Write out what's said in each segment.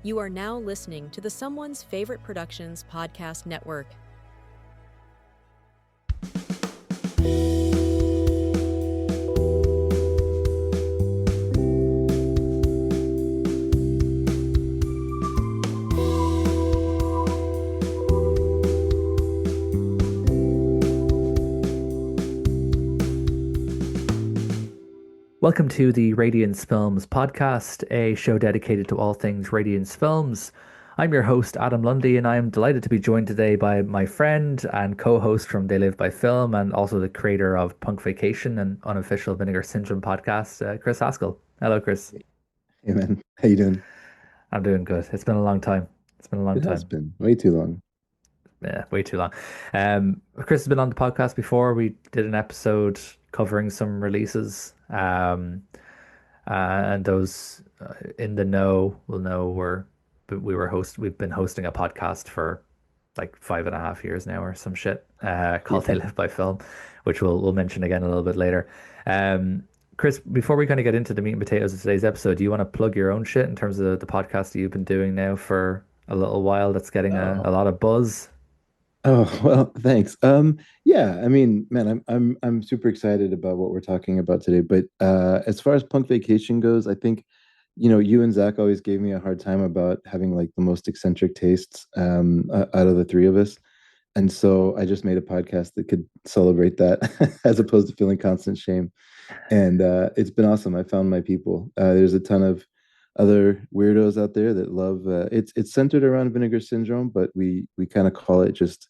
You are now listening to the Someone's Favorite Productions podcast network. Welcome to the Radiance Films podcast, a show dedicated to all things Radiance Films. I'm your host, Adam Lundy, and I am delighted to be joined today by my friend and co-host from They Live by Film and also the creator of Punk Vacation and unofficial Vinegar Syndrome podcast, Chris Haskell. Hello, Chris. Hey man, how you doing? I'm doing good. It's been a long time. It's been a long It has time. been way too long. Yeah, way too long. Chris has been on the podcast before. We did an episode covering some releases. And those in the know will know we've been hosting a podcast for like 5.5 years now or some shit called They Yeah. Live by Film, which we'll mention again a little bit later. Um, Chris, before we kind of get into the meat and potatoes of today's episode, do you want to plug your own shit in terms of the podcast that you've been doing now for a little while that's getting a Oh, lot of buzz? well, thanks. Yeah, I mean, man, I'm super excited about what we're talking about today. But as far as Punk Vacation goes, I think, you and Zach always gave me a hard time about having like the most eccentric tastes out of the three of us. And so I just made a podcast that could celebrate that as opposed to feeling constant shame. And it's been awesome. I found my people. There's a ton of other weirdos out there that love. It's centered around vinegar syndrome, but we kind of call it just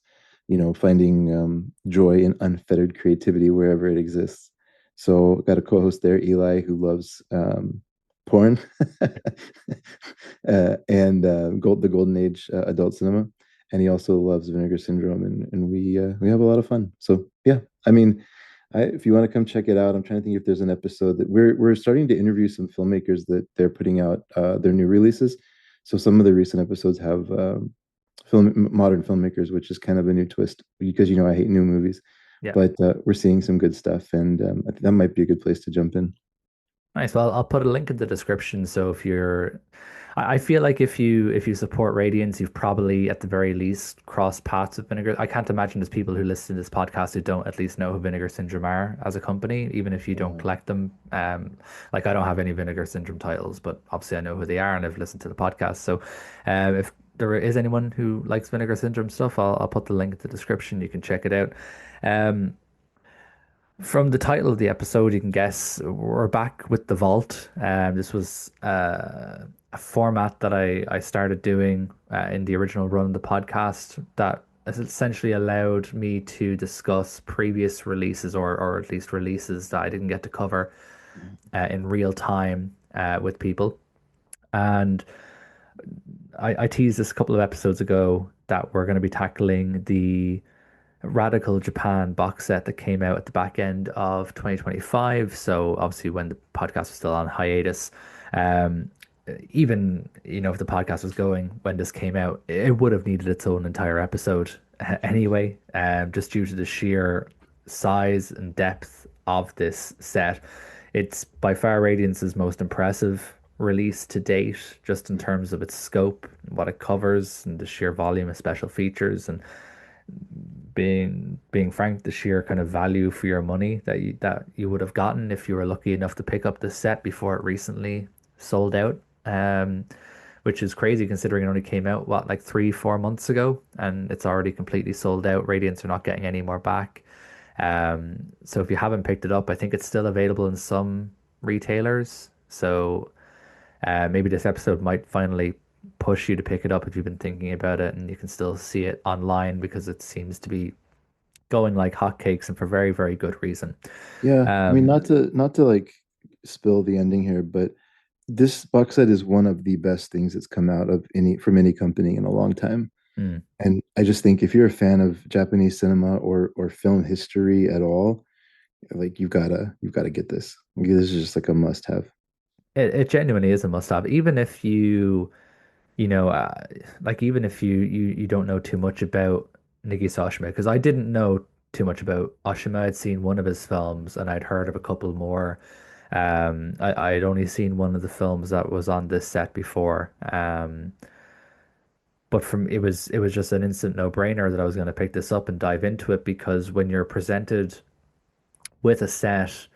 finding joy in unfettered creativity wherever it exists. So got a co-host there, Eli, who loves porn and the golden age adult cinema, and he also loves vinegar syndrome, and we have a lot of fun. So yeah, I mean. If you want to come check it out, I'm trying to think if there's an episode that we're starting to interview some filmmakers that they're putting out their new releases. So some of the recent episodes have modern filmmakers, which is kind of a new twist because I hate new movies, Yeah. but we're seeing some good stuff, and I think that might be a good place to jump in. Nice. Well, I'll put a link in the description. So if you're, I feel like if you support Radiance, you've probably at the very least crossed paths with Vinegar. I can't imagine there's people who listen to this podcast who don't at least know who Vinegar Syndrome are as a company, even if you don't Yeah. collect them. Like I don't have any Vinegar Syndrome titles, but obviously I know who they are and I've listened to the podcast. So, if there is anyone who likes Vinegar Syndrome stuff, I'll put the link in the description. You can check it out. Um, from the title of the episode, you can guess we're back with the Vault. This was a format that I started doing in the original run of the podcast that essentially allowed me to discuss previous releases or at least releases that I didn't get to cover in real time with people. And I teased this a couple of episodes ago that we're going to be tackling the Radical Japan box set that came out at the back end of 2025. So obviously when the podcast was still on hiatus, um, even if the podcast was going when this came out, it would have needed its own entire episode anyway, just due to the sheer size and depth of this set. It's by far Radiance's most impressive release to date, just in terms of its scope, what it covers, and the sheer volume of special features and being frank, the sheer kind of value for your money that you would have gotten if you were lucky enough to pick up the set before it recently sold out. Which is crazy considering it only came out like 3-4 months ago and it's already completely sold out. Radiants are not getting any more back. So if you haven't picked it up, I think it's still available in some retailers. So maybe this episode might finally push you to pick it up if you've been thinking about it, and you can still see it online because it seems to be going like hotcakes and for very, very good reason. Yeah, I mean, Um, not to like spill the ending here, but this box set is one of the best things that's come out of any company in a long time. mm. And I just think if you're a fan of Japanese cinema or film history at all, like you've gotta get this. Like, this is just like a must have. It genuinely is a must-have, even if you know, like even if you don't know too much about Nagisa Oshima, because I didn't know too much about Oshima. I'd seen one of his films and I'd heard of a couple more. I'd only seen one of the films that was on this set before. But from it was just an instant no-brainer that I was going to pick this up and dive into it because when you're presented with a set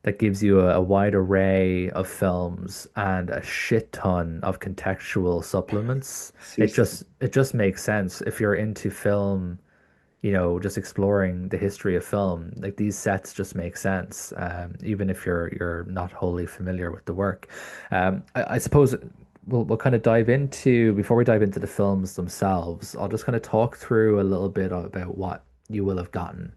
that gives you a wide array of films and a shit ton of contextual supplements, it Seriously. just it just makes sense if you're into film, just exploring the history of film. Like these sets just make sense, even if you're not wholly familiar with the work. I suppose we'll kind of dive into before we dive into the films themselves. I'll just kind of talk through a little bit about what you will have gotten.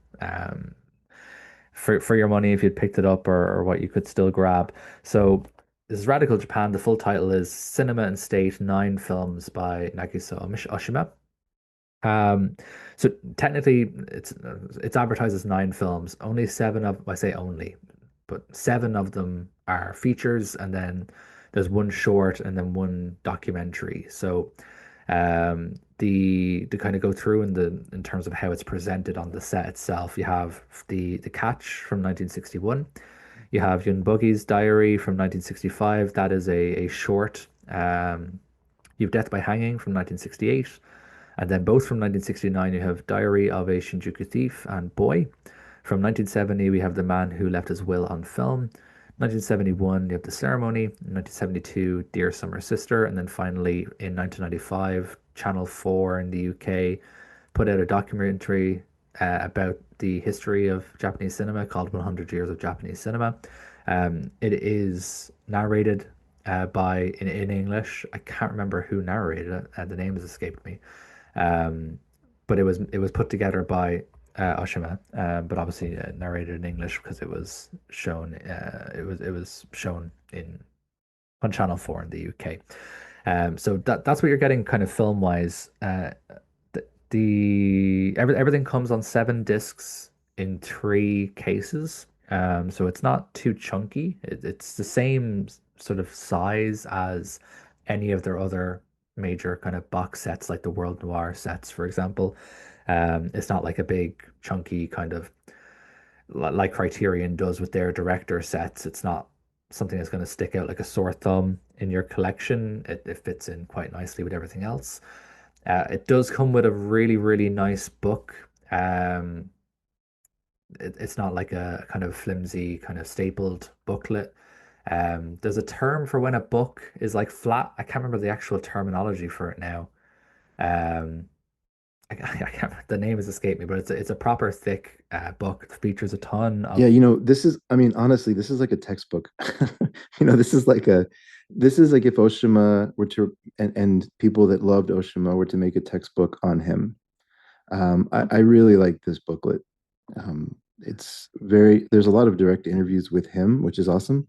For your money if you'd picked it up or what you could still grab. So this is Radical Japan. The full title is Cinema and State, Nine Films by Nagisa Oshima. Um, so technically it's advertised as nine films. Only seven of I say only, but seven of them are features, and then there's one short and then one documentary. So the kind of go through in terms of how it's presented on the set itself. You have the Catch from 1961. You have Yun Buggy's Diary from 1965. That is a short. You have Death by Hanging from 1968. And then both from 1969, you have Diary of a Shinjuku Thief and Boy. From 1970, we have The Man Who Left His Will on Film. 1971, you have The Ceremony. 1972, Dear Summer Sister. And then finally, in 1995, Channel 4 in the UK put out a documentary about the history of Japanese cinema called 100 Years of Japanese Cinema. It is narrated in English. I can't remember who narrated it. The name has escaped me. Um, but it was put together by Oshima, but obviously narrated in English because it was shown in on Channel 4 in the UK. So that's what you're getting kind of film wise. Everything comes on 7 discs in 3 cases. So it's not too chunky. It's the same sort of size as any of their other major kind of box sets, like the World Noir sets, for example. It's not like a big chunky kind of like Criterion does with their director sets. It's not something that's going to stick out like a sore thumb in your collection. It fits in quite nicely with everything else. It does come with a really, really nice book. It's not like a kind of flimsy, kind of stapled booklet. There's a term for when a book is like flat. I can't remember the actual terminology for it now. Um, I can't, the name has escaped me, but it's a proper thick book. It features a ton Yeah, of. this is, I mean, honestly, this is like a textbook. This is like if Oshima were to, and people that loved Oshima were to make a textbook on him. I really like this booklet. There's a lot of direct interviews with him, which is awesome,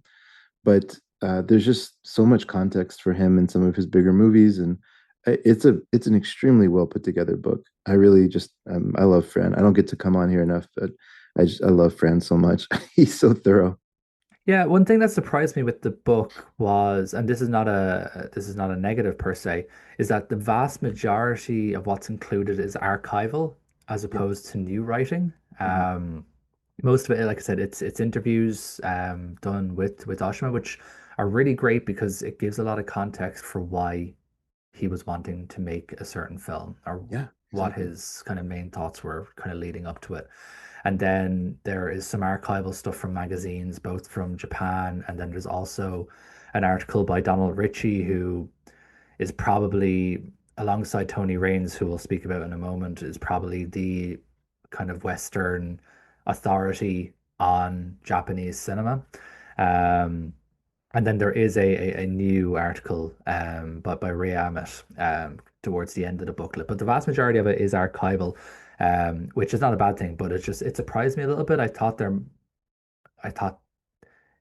but there's just so much context for him in some of his bigger movies, and it's an extremely well put together book. I really just I love Fran. I don't get to come on here enough, but I love Fran so much. He's so thorough. Yeah, one thing that surprised me with the book was, and this is not a negative per se, is that the vast majority of what's included is archival as Yep. opposed to new writing. Mhm. Most of it, like I said, it's interviews done with Oshima, which are really great because it gives a lot of context for why he was wanting to make a certain film or Yeah, what exactly. his kind of main thoughts were kind of leading up to it. And then there is some archival stuff from magazines, both from Japan, and then there's also an article by Donald Ritchie, who is probably, alongside Tony Raines, who we'll speak about in a moment, is probably the kind of Western authority on Japanese cinema. Um, and then there is a new article by Ray Ammett towards the end of the booklet. But the vast majority of it is archival, which is not a bad thing, but it surprised me a little bit. I thought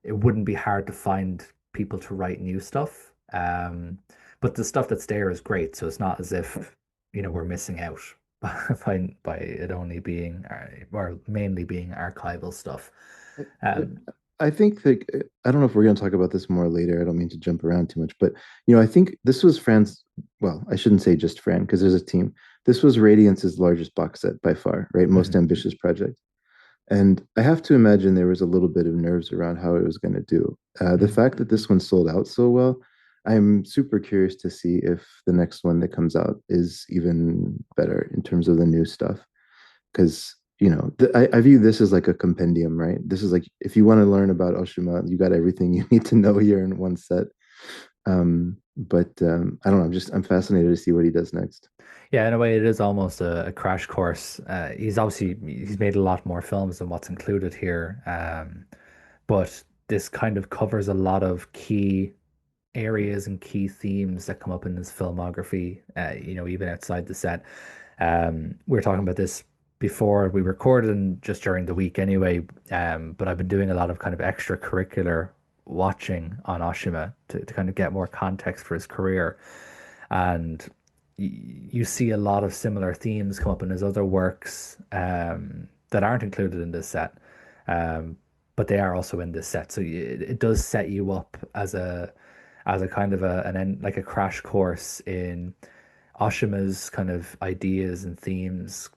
it wouldn't be hard to find people to write new stuff. But the stuff that's there is great, so it's not as if we're missing out by it only being or mainly being archival stuff. I, Um, I think that I don't know if we're going to talk about this more later. I don't mean to jump around too much, but I think this was Fran's. Well, I shouldn't say just Fran because there's a team. This was Radiance's largest box set by far, right? Most mhm. ambitious project. And I have to imagine there was a little bit of nerves around how it was going to do. The Mm. fact that this one sold out so well, I'm super curious to see if the next one that comes out is even better in terms of the new stuff. Because, I view this as like a compendium, right? This is like, if you want to learn about Oshima, you got everything you need to know here in one set. But I don't know. I'm fascinated to see what he does next. Yeah, in a way, it is almost a crash course. He's made a lot more films than what's included here, but this kind of covers a lot of key areas and key themes that come up in his filmography. Even outside the set. We were talking about this before we recorded and just during the week anyway. But I've been doing a lot of kind of extracurricular watching on Oshima to kind of get more context for his career. And you see a lot of similar themes come up in his other works that aren't included in this set. Um, but they are also in this set. So it does set you up as a kind of like a crash course in Oshima's kind of ideas and themes.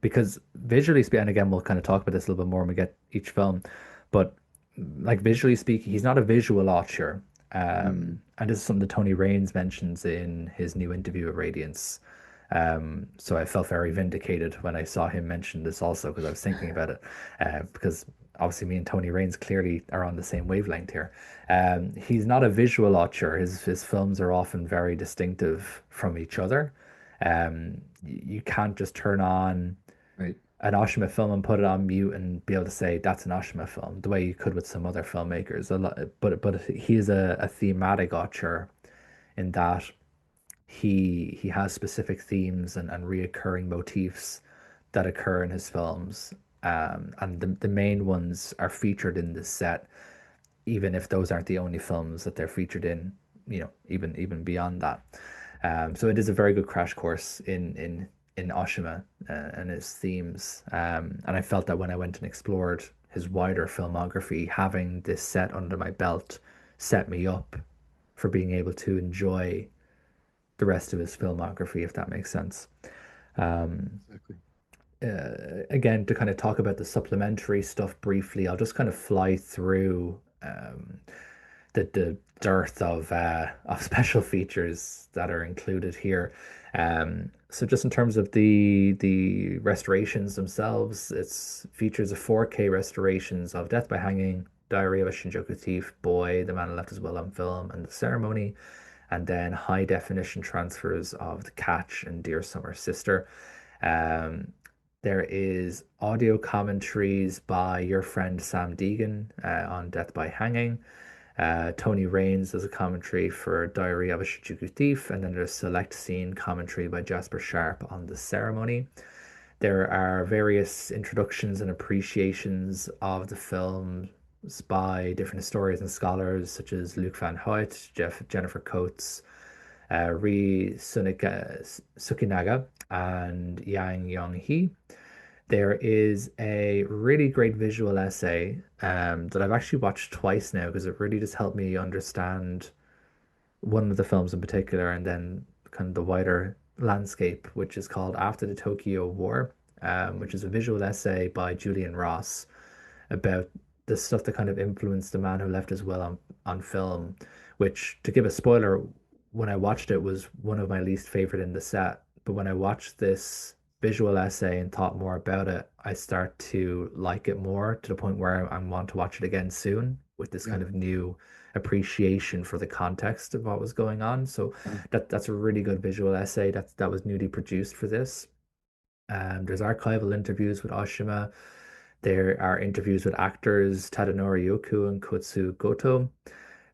Because visually speaking, and again, we'll kind of talk about this a little bit more when we get each film, but like visually speaking, he's not a visual author. Mm. And this is something that Tony Raines mentions in his new interview with Radiance. So I felt very vindicated when I saw him mention this also because I was thinking about it. Because obviously me and Tony Raines clearly are on the same wavelength here. He's not a visual author. His films are often very distinctive from each other. You can't just turn on Right. an Oshima film and put it on mute and be able to say that's an Oshima film the way you could with some other filmmakers. But he is a thematic author in that he has specific themes and reoccurring motifs that occur in his films. And the main ones are featured in this set, even if those aren't the only films that they're featured in, even beyond that. So it is a very good crash course in Oshima and his themes. And I felt that when I went and explored his wider filmography, having this set under my belt set me up for being able to enjoy the rest of his filmography, if that makes sense. Um, Exactly. Again, to kind of talk about the supplementary stuff briefly, I'll just kind of fly through the dearth of special features that are included here. So just in terms of the restorations themselves, it's features of 4K restorations of Death by Hanging, Diary of a Shinjuku Thief, Boy, The Man Who Left His Will on Film, and The Ceremony, and then high definition transfers of The Catch and Dear Summer Sister. Um, there is audio commentaries by your friend Sam Deegan on Death by Hanging. Tony Raines does a commentary for Diary of a Shinjuku Thief, and then there's select scene commentary by Jasper Sharp on The Ceremony. There are various introductions and appreciations of the films by different historians and scholars, such as Luke Van Hoyt, Jennifer Coates, Ri Sukinaga, and Yang Yong Hee. There is a really great visual essay that I've actually watched twice now because it really just helped me understand one of the films in particular and then kind of the wider landscape, which is called After the Tokyo War, which is a visual essay by Julian Ross about the stuff that kind of influenced The Man Who Left His Will on film, which, to give a spoiler, when I watched it was one of my least favorite in the set. But when I watched this visual essay and thought more about it, I start to like it more to the point where I want to watch it again soon with this Yeah. kind of new appreciation for the context of what was going on. So that's a really good visual essay that was newly produced for this. There's archival interviews with Oshima. There are interviews with actors Tadanori Yoku and Kotsu Goto.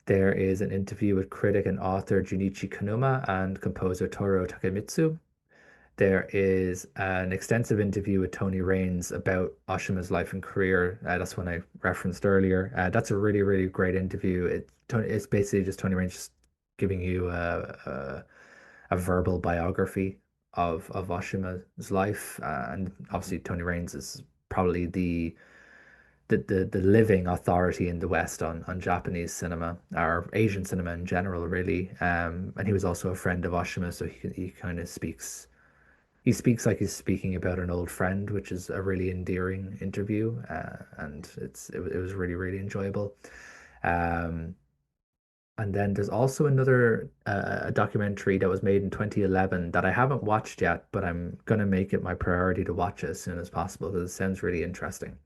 There is an interview with critic and author Junichi Kanuma and composer Toru Takemitsu. There is an extensive interview with Tony Raines about Oshima's life and career. That's one I referenced earlier. That's a really, really great interview. It's basically just Tony Raines just giving you a verbal biography of Oshima's life. And obviously, Tony Raines is probably the living authority in the West on Japanese cinema or Asian cinema in general, really. And he was also a friend of Oshima, so he kind of speaks. he speaks like he's speaking about an old friend, which is a really endearing interview, and it was really really enjoyable. Um, and then there's also another a documentary that was made in 2011 that I haven't watched yet, but I'm gonna make it my priority to watch it as soon as possible because it sounds really interesting.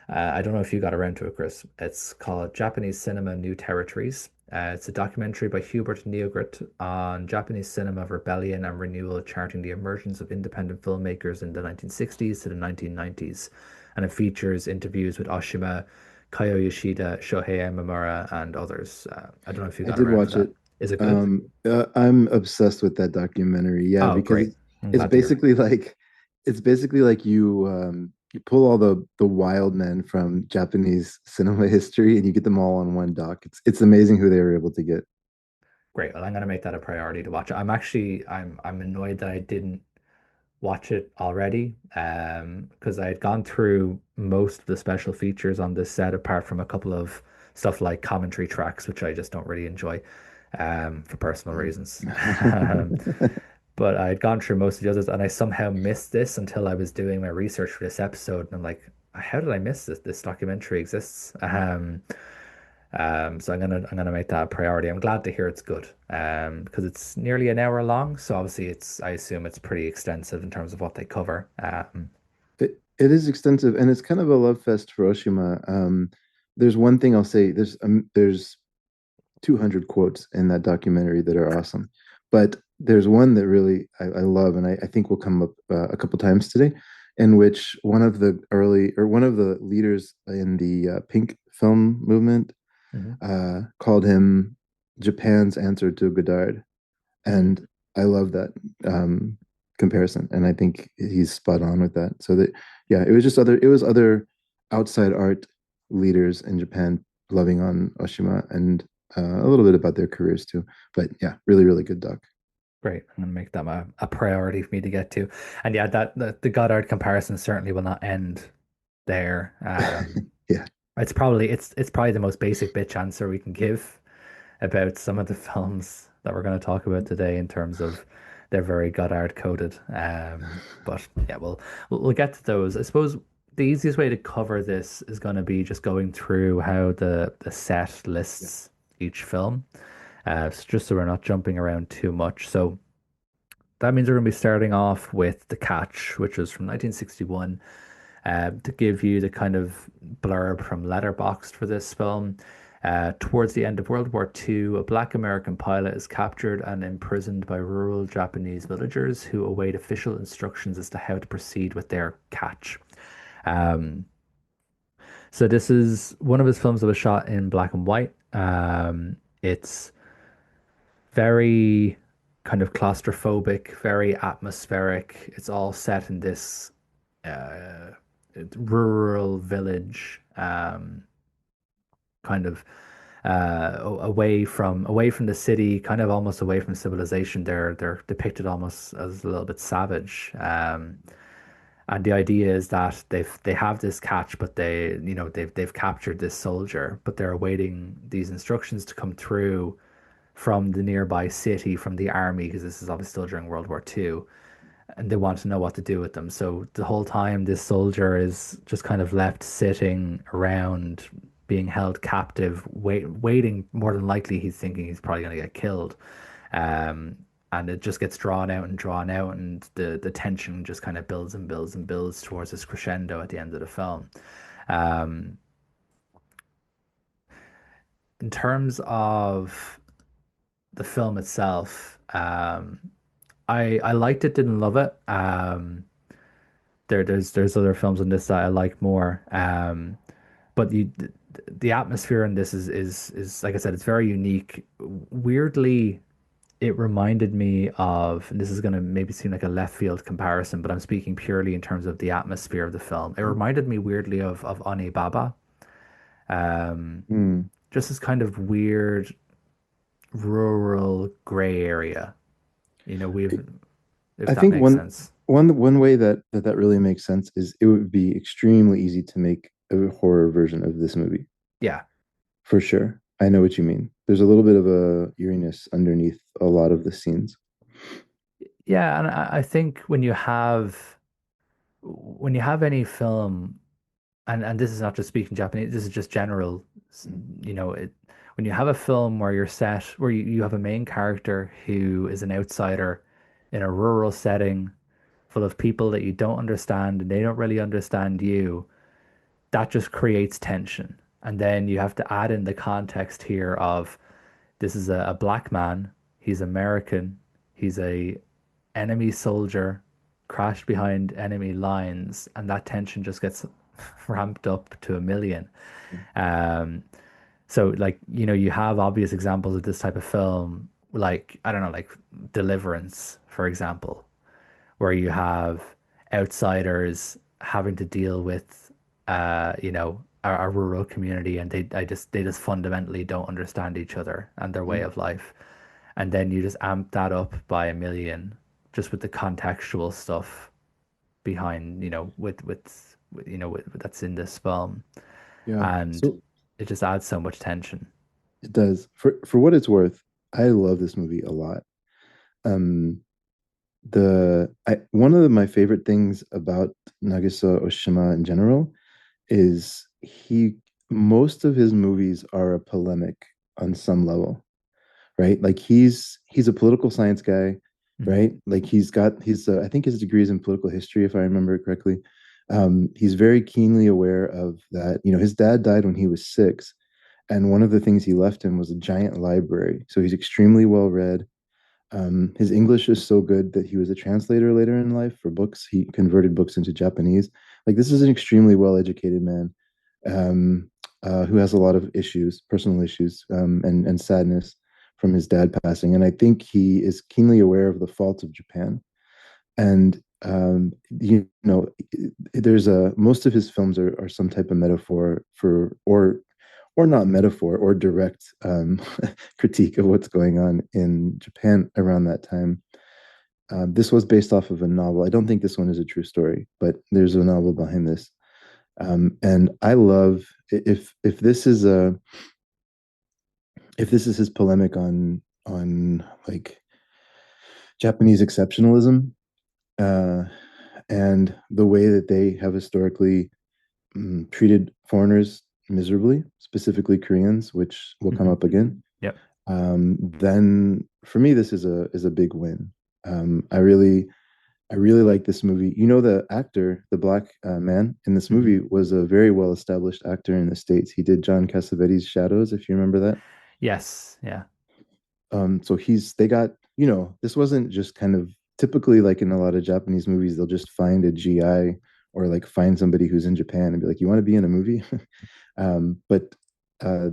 I don't know if you got around to it, Chris. It's called Japanese Cinema New Territories. It's a documentary by Hubert Neogret on Japanese cinema rebellion and renewal, charting the emergence of independent filmmakers in the 1960s to the 1990s. And it features interviews with Oshima, Kayo Yoshida, Shohei Imamura, and others. I don't know if you I got did around to watch that. it. Is it good? I'm obsessed with that documentary. Yeah, Oh, because great. I'm it's glad to hear. basically like you pull all the wild men from Japanese cinema history and you get them all on one doc. It's amazing who they were able to get. Great. Well, I'm gonna make that a priority to watch it. I'm annoyed that I didn't watch it already because I had gone through most of the special features on this set apart from a couple of stuff like commentary tracks, which I just don't really enjoy for personal Mm. reasons. Um, but I had gone through most of the others and I somehow missed this until I was doing my research for this episode. And I'm like, how did I miss this? This documentary exists. So I'm gonna make that a priority. I'm glad to hear it's good. Because it's nearly an hour long, so obviously I assume it's pretty extensive in terms of what they cover. It is extensive and it's kind of a love fest for Oshima. There's one thing I'll say. There's 200 quotes in that documentary that are awesome. But there's one that really I love, and I think will come up a couple times today, in which one of the leaders in the pink film movement Mhm, called him Japan's answer to Godard. mhm. And I love that comparison. And I think he's spot on with that. So that, yeah, it was other outside art leaders in Japan loving on Oshima and a little bit about their careers too. But yeah, really, really good doc. Great. I'm gonna make that a priority for me to get to. And yeah, the Goddard comparison certainly will not end there. Yeah. It's probably the most basic bitch answer we can give about some of the films that we're going to talk about today in terms of they're very Goddard coded. But yeah, we'll get to those. I suppose the easiest way to cover this is going to be just going through how the set Yeah. lists each film, just so we're not jumping around too much. So that means we're going to be starting off with The Catch, which was from 1961. To give you the kind of blurb from Letterboxd for this film. Towards the end of World War II, a black American pilot is captured and imprisoned by rural Japanese villagers who await official instructions as to how to proceed with their catch. Um, so this is one of his films that was shot in black and white. It's very kind of claustrophobic, very atmospheric. It's all set in this uh, rural village, kind of away from the city, kind of almost away from civilization. They're depicted almost as a little bit savage. And the idea is that they have this catch, but they've captured this soldier, but they're awaiting these instructions to come through from the nearby city, from the army, because this is obviously still during World War II, and they want to know what to do with them. So the whole time, this soldier is just kind of left sitting around, being held captive, waiting. More than likely, he's thinking he's probably going to get killed. Um, and it just gets drawn out, and the tension just kind of builds and builds and builds towards this crescendo at the end of the film. Um, in terms of the film itself, I liked it, didn't love it. There's other films in this that I like more. But the atmosphere in this is like I said, it's very unique. Weirdly, it reminded me of, and this is going to maybe seem like a left field comparison, but I'm speaking purely in terms of the atmosphere of the film. It reminded me weirdly of Oni Baba. Um, Mm. just this kind of weird rural gray area. We've if I that think makes sense. one way that really makes sense is it would be extremely easy to make a horror version of this movie Yeah. for sure. I know what you mean. There's a little bit of a eeriness underneath a lot of the scenes. Yeah, and I think when you have any film, and this is not just speaking Japanese, this is just general, you know, when you have a film where you're set, where you have a main character who is an outsider in a rural setting full of people that you don't understand and they don't really understand you, that just creates tension. And then you have to add in the context here of this is a black man, he's American, he's a enemy soldier crashed behind enemy lines, and that tension just gets ramped up to a million. Um, so like, you have obvious examples of this type of film, like, I don't know, like Deliverance, for example, where you have outsiders having to deal with a rural community, and they just fundamentally don't understand each other and their way Mhm. of life. And then you just amp that up by a million just with the contextual stuff behind, that's in this film. Yeah. And So it just adds so much tension. it does. For what it's worth, I love this movie a lot. Um, one of my favorite things about Nagisa Oshima in general is he most of his movies are a polemic on some level, right? Like he's a political science guy, Mhm. right? Like he's I think his degree is in political history, if I remember it correctly. He's very keenly aware of that. You know, his dad died when he was 6, and one of the things he left him was a giant library. So he's extremely well read. His English is so good that he was a translator later in life for books. He converted books into Japanese. Like this is an extremely well-educated man, um, who has a lot of issues, personal issues, and sadness from his dad passing. And I think he is keenly aware of the faults of Japan. And there's a most of his films are some type of metaphor for or not metaphor or direct critique of what's going on in Japan around that time. This was based off of a novel. I don't think this one is a true story, but there's a novel behind this. And I love if this is a if this is his polemic on like Japanese exceptionalism, uh, and the way that they have historically treated foreigners miserably, specifically Koreans, which will come Mhm. up again. Yep. Then for me, this is a big win. I really like this movie. You know, the actor, the black man in this Mhm. movie, was a very well established actor in the States. He did John Cassavetes' Shadows, if you remember that. Yes. Yeah. So they got, this wasn't just kind of typically like in a lot of Japanese movies, they'll just find a GI or like find somebody who's in Japan and be like, you want to be in a movie? But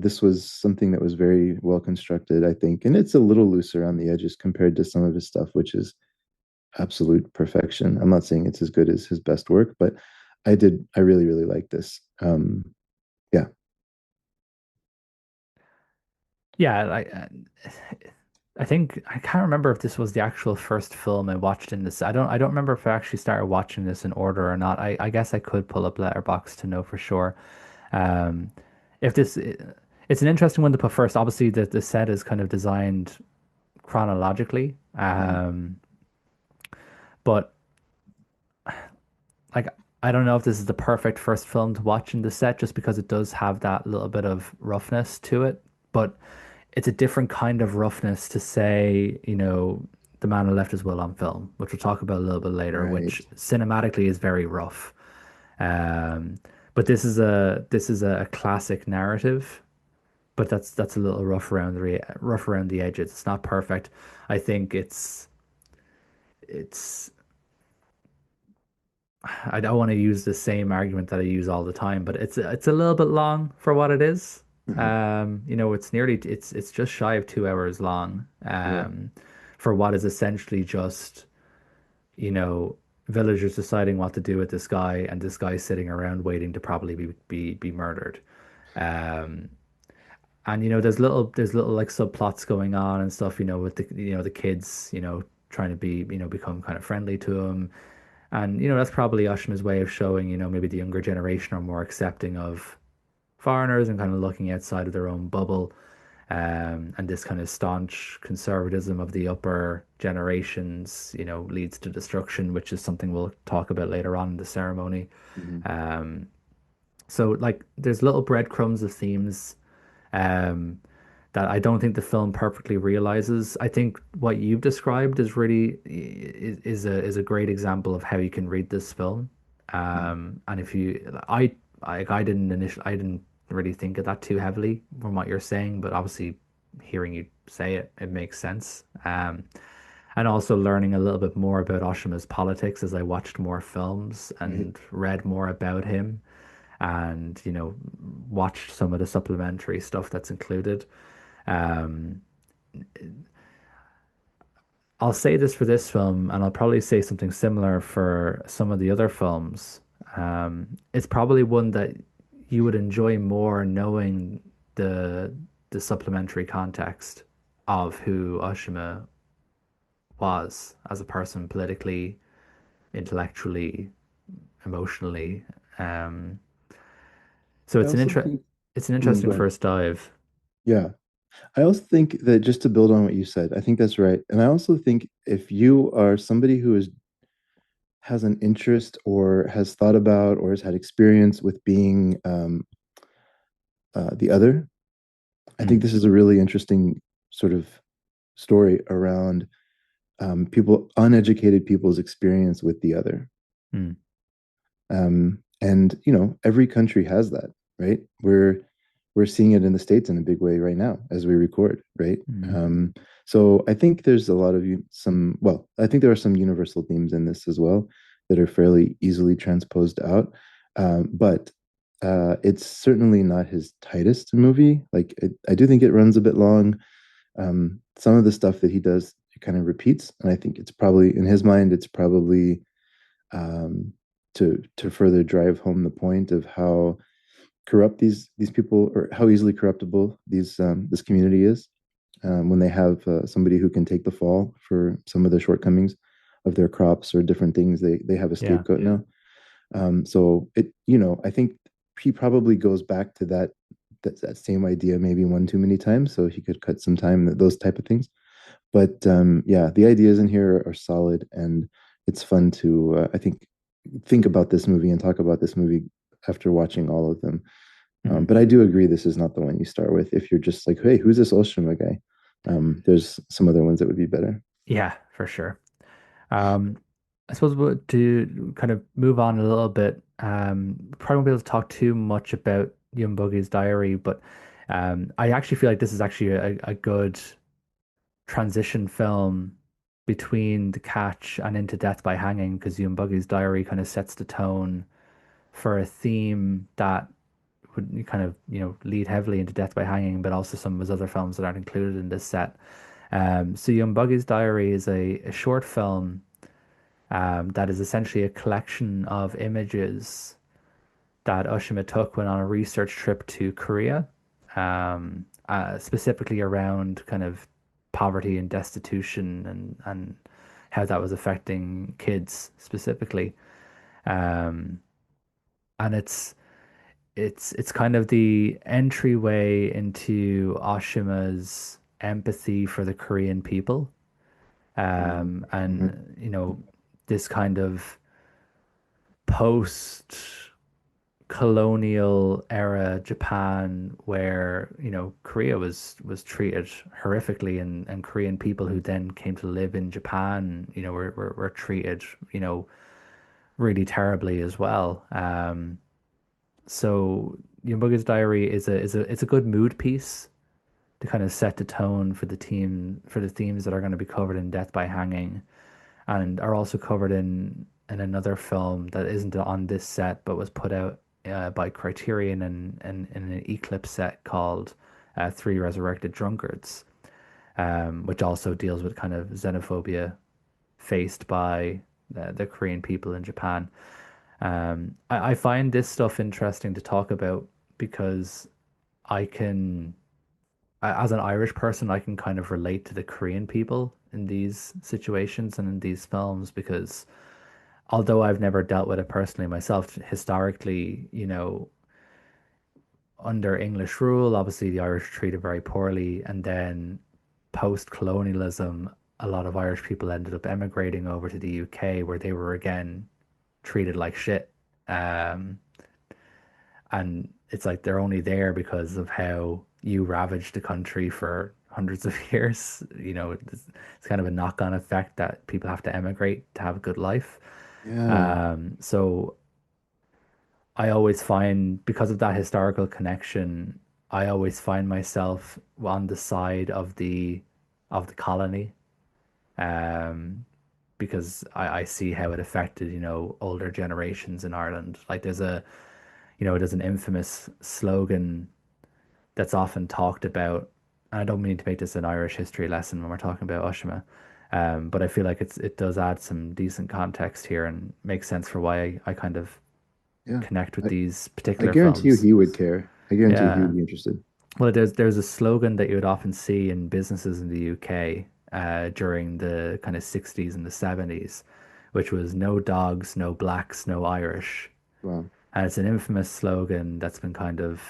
this was something that was very well constructed, I think. And it's a little looser on the edges compared to some of his stuff, which is absolute perfection. I'm not saying it's as good as his best work, but I really, really like this. Yeah. Yeah. I think I can't remember if this was the actual first film I watched in this. I don't remember if I actually started watching this in order or not. I guess I could pull up Letterboxd to know for sure. Um, if this, it's an interesting one to put first. Obviously, the set is kind of designed chronologically. Mhm. But like, I don't know if this is the perfect first film to watch in the set just because it does have that little bit of roughness to it. But it's a different kind of roughness to say, The Man Who Left His Will on Film, which we'll talk about a little bit later, Right. which cinematically is very rough. Um, but this is a classic narrative, but that's a little rough around the edges. It's not perfect. I think it's I don't want to use the same argument that I use all the time, but it's a little bit long for what it is. Mhm. It's just shy of 2 hours long. Yeah. For what is essentially just, you know, villagers deciding what to do with this guy, and this guy sitting around waiting to probably be murdered. Um, and there's little like subplots going on and stuff, with the kids, trying to become kind of friendly to him. And that's probably Oshima's way of showing, maybe the younger generation are more accepting of foreigners and kind of looking outside of their own bubble. And this kind of staunch conservatism of the upper generations, leads to destruction, which is something we'll talk about later on in the ceremony. Hmm. Um, so like there's little breadcrumbs of themes um, that I don't think the film perfectly realizes. I think what you've described is really is a great example of how you can read this film. And if you, I didn't really think of that too heavily from what you're saying, but obviously hearing you say it, it makes sense. And also learning a little bit more about Oshima's politics as I watched more films Right. and read more about him and watched some of the supplementary stuff that's included. Um, I'll say this for this film, and I'll probably say something similar for some of the other films. It's probably one that you would enjoy more knowing the the supplementary context of who Oshima was as a person politically, intellectually, emotionally. Um, so I also think, it's an go interesting ahead. first dive. Yeah. I also think that just to build on what you said, I think that's right. And I also think if you are somebody who has an interest or has thought about or has had experience with being the other, I think Mm, this is a really interesting sort of story around uneducated people's experience with the other. mm, And every country has that, right? We're seeing it in the States in a big way right now as we record, right? mm, So I think there's a lot of I think there are some universal themes in this as well that are fairly easily transposed out. But it's certainly not his tightest movie. I do think it runs a bit long. Some of the stuff that he does kind of repeats, and I think it's probably in his mind, it's probably um, to further drive home the point of how corrupt these people, or how easily corruptible this community is, when they have somebody who can take the fall for some of the shortcomings of their crops or different things. They have a yeah. scapegoat now. So I think he probably goes back to that same idea maybe one too many times, so he could cut some time, those type of things. But yeah, the ideas in here are solid, and it's fun to I think about this movie and talk about this movie after watching all of them. Mhm. But I do agree this is not the one you start with if you're just like, hey, who's this Oshima guy? There's some other ones that would be better. Yeah, for sure. Um, I suppose to kind of move on a little bit, probably won't be able to talk too much about Young Buggy's diary, but I actually feel like this is actually a good transition film between The Catch and Into Death by Hanging, because Young Buggy's diary kind of sets the tone for a theme that would kind of, lead heavily into Death by Hanging, but also some of his other films that aren't included in this set. So Young Buggy's Diary is a short film that is essentially a collection of images that Oshima took when on a research trip to Korea, specifically around kind of poverty and destitution and how that was affecting kids specifically. Um, and it's kind of the entryway into Oshima's empathy for the Korean people. Mhm. And this kind of post colonial era Japan where Korea was treated horrifically, and Korean people who then came to live in Japan were treated really terribly as well. So Yumbuga's Diary it's a good mood piece to kind of set the tone for the themes that are going to be covered in Death by Hanging, and are also covered in another film that isn't on this set but was put out by Criterion in an Eclipse set called Three Resurrected Drunkards, which also deals with kind of xenophobia faced by the Korean people in Japan. I find this stuff interesting to talk about because I can, as an Irish person, I can kind of relate to the Korean people in these situations and in these films because although I've never dealt with it personally myself, historically, under English rule, obviously the Irish were treated very poorly, and then post-colonialism, a lot of Irish people ended up emigrating over to the UK, where they were again treated like shit. Um, and it's like they're only there because of how you ravaged the country for hundreds of years. It's kind of a knock-on effect that people have to emigrate to have a good life. Yeah. So I always find, because of that historical connection, I always find myself on the side of the colony, um, because I see how it affected, older generations in Ireland. Like there's an infamous slogan that's often talked about. And I don't mean to make this an Irish history lesson when we're talking about Oshima, but I feel like it does add some decent context here and makes sense for why I kind of Yeah. connect with I, these I particular guarantee you films. he would care. I guarantee you he Yeah. would be interested. Well, there's a slogan that you would often see in businesses in the UK during the kind of 60s and the 70s, which was no dogs, no blacks, no Irish. Wow. And it's an infamous slogan that's been kind of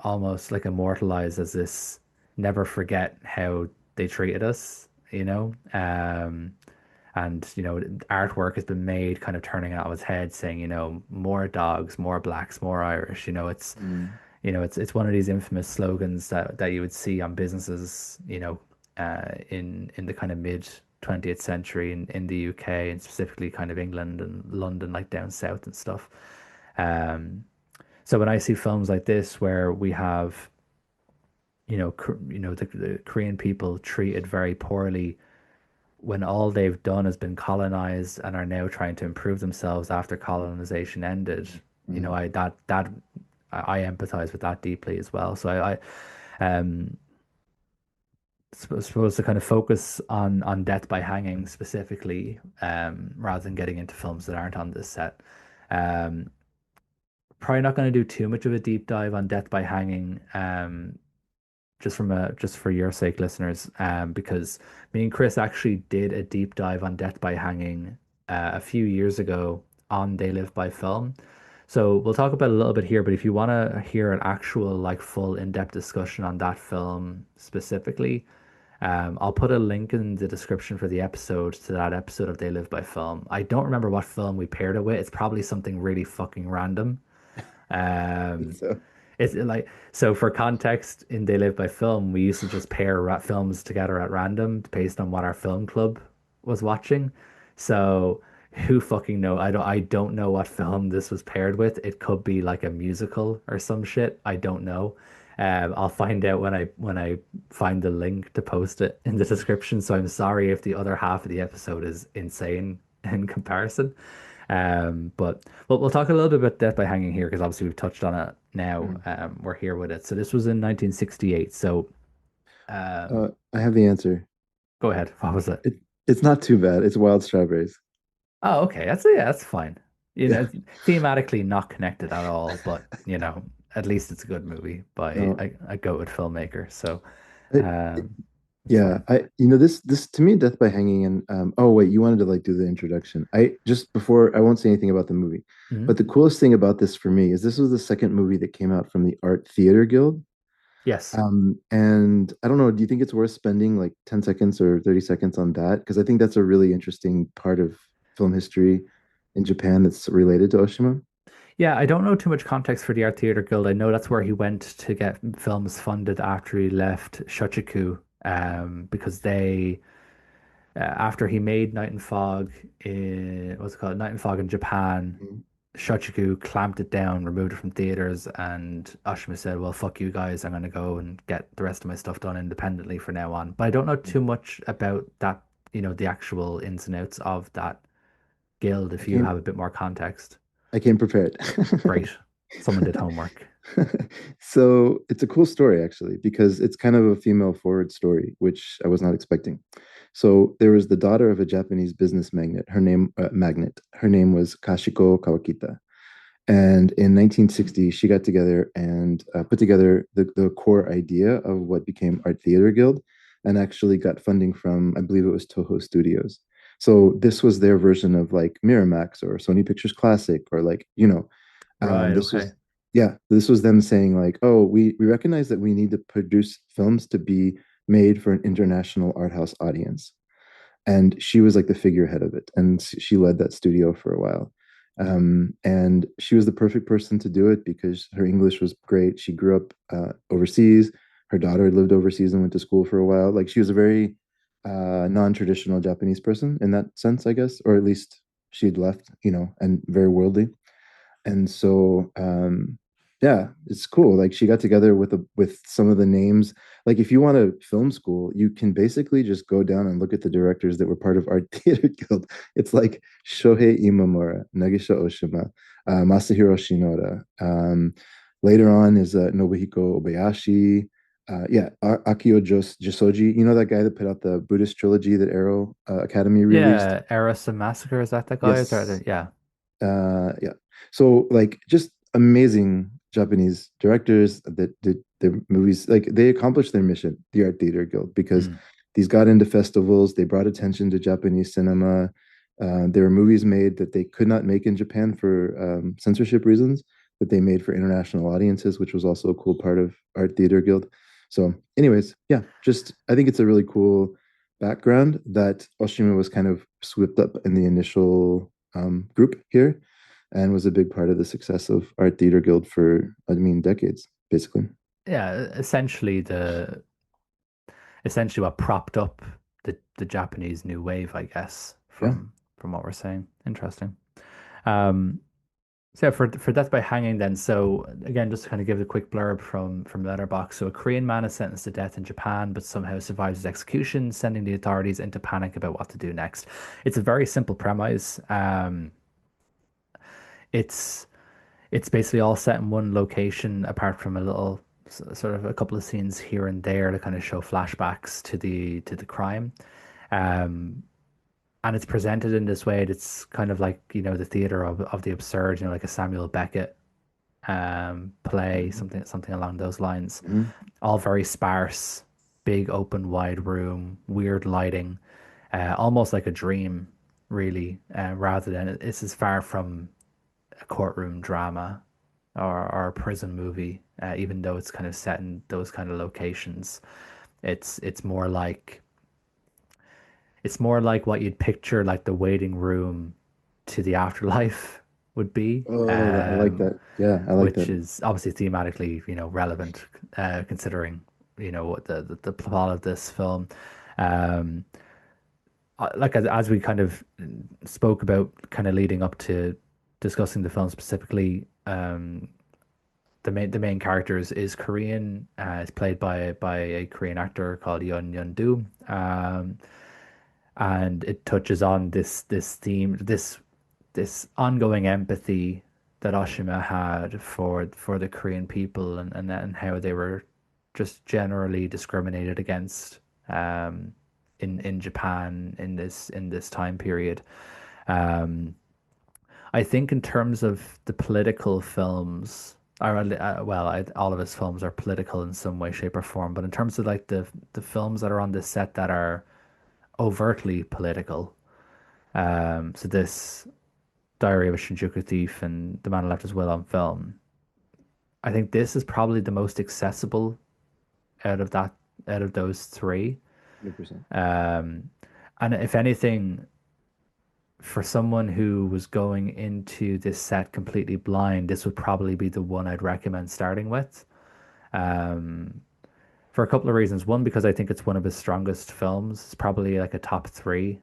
almost like immortalized as this never forget how they treated us, and artwork has been made kind of turning it on its head, saying, more dogs, more blacks, more Irish. Mm. It's one of these infamous slogans that you would see on businesses, in the kind of mid 20th century in the UK, and specifically kind of England and London, like down south and stuff. Um, so when I see films like this where we have, the Korean people treated very poorly when all they've done has been colonized and are now trying to improve themselves after colonization ended, Mm. I empathize with that deeply as well. So um suppose to kind of focus on death by hanging specifically, rather than getting into films that aren't on this set. Um, Probably not going to do too much of a deep dive on death by hanging, just for your sake, listeners, because me and Chris actually did a deep dive on death by hanging a few years ago on They Live by Film. So we'll talk about it a little bit here, but if you want to hear an actual like full in-depth discussion on that film specifically, I'll put a link in the description for the episode to that episode of They Live by Film. I don't remember what film we paired it with. It's probably something really fucking random. Um, So, it's like, so for context, in They Live by Film, we used to just pair films together at random based on what our film club was watching. So who fucking know? I don't know what film this was paired with. It could be like a musical or some shit. I don't know. I'll find out when I find the link to post it in the description. So I'm sorry if the other half of the episode is insane in comparison. But we'll talk a little bit about Death by Hanging here because obviously we've touched on it now. mm. We're here with it. So this was in 1968. So um, I have the answer. go ahead. What was it? It it's not too bad. It's wild strawberries. Oh, okay. That's fine. Yeah. Thematically not connected at all, but at least it's a good movie by No. a goated filmmaker. So It, um, it's Yeah, fine. this to me, Death by Hanging, and oh wait, you wanted to like do the introduction. I just before I won't say anything about the movie, Mhm. but the coolest thing about this for me is this was the second movie that came out from the Art Theater Guild. Yes. And I don't know, do you think it's worth spending like 10 seconds or 30 seconds on that? Because I think that's a really interesting part of film history in Japan that's related to Oshima. Yeah, I don't know too much context for the Art Theatre Guild. I know that's where he went to get films funded after he left Shochiku, because after he made Night and Fog in what's it called, Night and Fog in Japan, Mhm. Shochiku clamped it down, removed it from theaters, and Oshima said, "Well, fuck you guys. I'm gonna go and get the rest of my stuff done independently from now on." But I don't know too much about that, the actual ins and outs of that guild. I If you came have a bit more context, I came prepared. great. Someone did homework. So it's a cool story actually, because it's kind of a female forward story, which I was not expecting. So there was the daughter of a Japanese business magnate. Her name was Kashiko Kawakita. And in 1960, she got together and put together the core idea of what became Art Theater Guild and actually got funding from, I believe it was Toho Studios. So this was their version of like Miramax or Sony Pictures Classic or like, Right. this was Okay. Yeah, this was them saying like, oh, we recognize that we need to produce films to be made for an international art house audience. And she was like the figurehead of it, and she led that studio for a while. And she was the perfect person to do it because her English was great. She grew up overseas. Her daughter lived overseas and went to school for a while. Like she was a very non-traditional Japanese person in that sense, I guess, or at least she'd left, and very worldly. And so yeah, it's cool. Like she got together with some of the names. Like if you want a film school, you can basically just go down and look at the directors that were part of Art Theater Guild. It's like Shohei Imamura, Nagisa Oshima, Masahiro Shinoda. Later on is Nobuhiko Obayashi. Yeah, Akio Josoji. You know that guy that put out the Buddhist trilogy that Arrow Academy released? Yeah, Arista Massacre, is that guy? Yes. Yeah. Yeah. So like just amazing Japanese directors that did their movies. Like they accomplished their mission, the Art Theater Guild, because Mm. these got into festivals. They brought attention to Japanese cinema. There were movies made that they could not make in Japan for censorship reasons that they made for international audiences, which was also a cool part of Art Theater Guild. So, anyways, yeah, just I think it's a really cool background that Oshima was kind of swept up in the initial group here and was a big part of the success of Art Theater Guild for, I mean, decades, basically. Yeah, essentially what propped up the Japanese new wave, I guess, Yeah. from what we're saying. Interesting. Um, so for Death by Hanging then, so again, just to kind of give a quick blurb from Letterboxd. So a Korean man is sentenced to death in Japan, but somehow survives his execution, sending the authorities into panic about what to do next. It's a very simple premise. It's it's basically all set in one location, apart from a little sort of a couple of scenes here and there to kind of show flashbacks to the crime. Um, and it's presented in this way that's kind of like, the theater of the absurd, like a Samuel Beckett play, Mhm. something along those lines. Mhm. All very sparse, big open wide room, weird lighting, almost like a dream, really, rather than it's as far from a courtroom drama or a prison movie, even though it's kind of set in those kind of locations. It's more like what you'd picture like the waiting room to the afterlife would be, Oh, I like that. Yeah, I like which that. is obviously thematically, relevant, considering, what the plot of this film. Um, like as we kind of spoke about, kind of leading up to discussing the film specifically. The main character is Korean. It's played by a Korean actor called Yun Do. And it touches on this theme, this ongoing empathy that Oshima had for the Korean people, and how they were just generally discriminated against, in Japan in this time period. Um, I think in terms of the political films, well, all of his films are political in some way, shape, or form. But in terms of like the films that are on this set that are overtly political, so this Diary of a Shinjuku Thief and The Man Who Left His Will on Film, I think this is probably the most accessible out of that out of those three. 100%. Um, and if anything, for someone who was going into this set completely blind, this would probably be the one I'd recommend starting with. Um, for a couple of reasons. One, because I think it's one of his strongest films. It's probably like a top three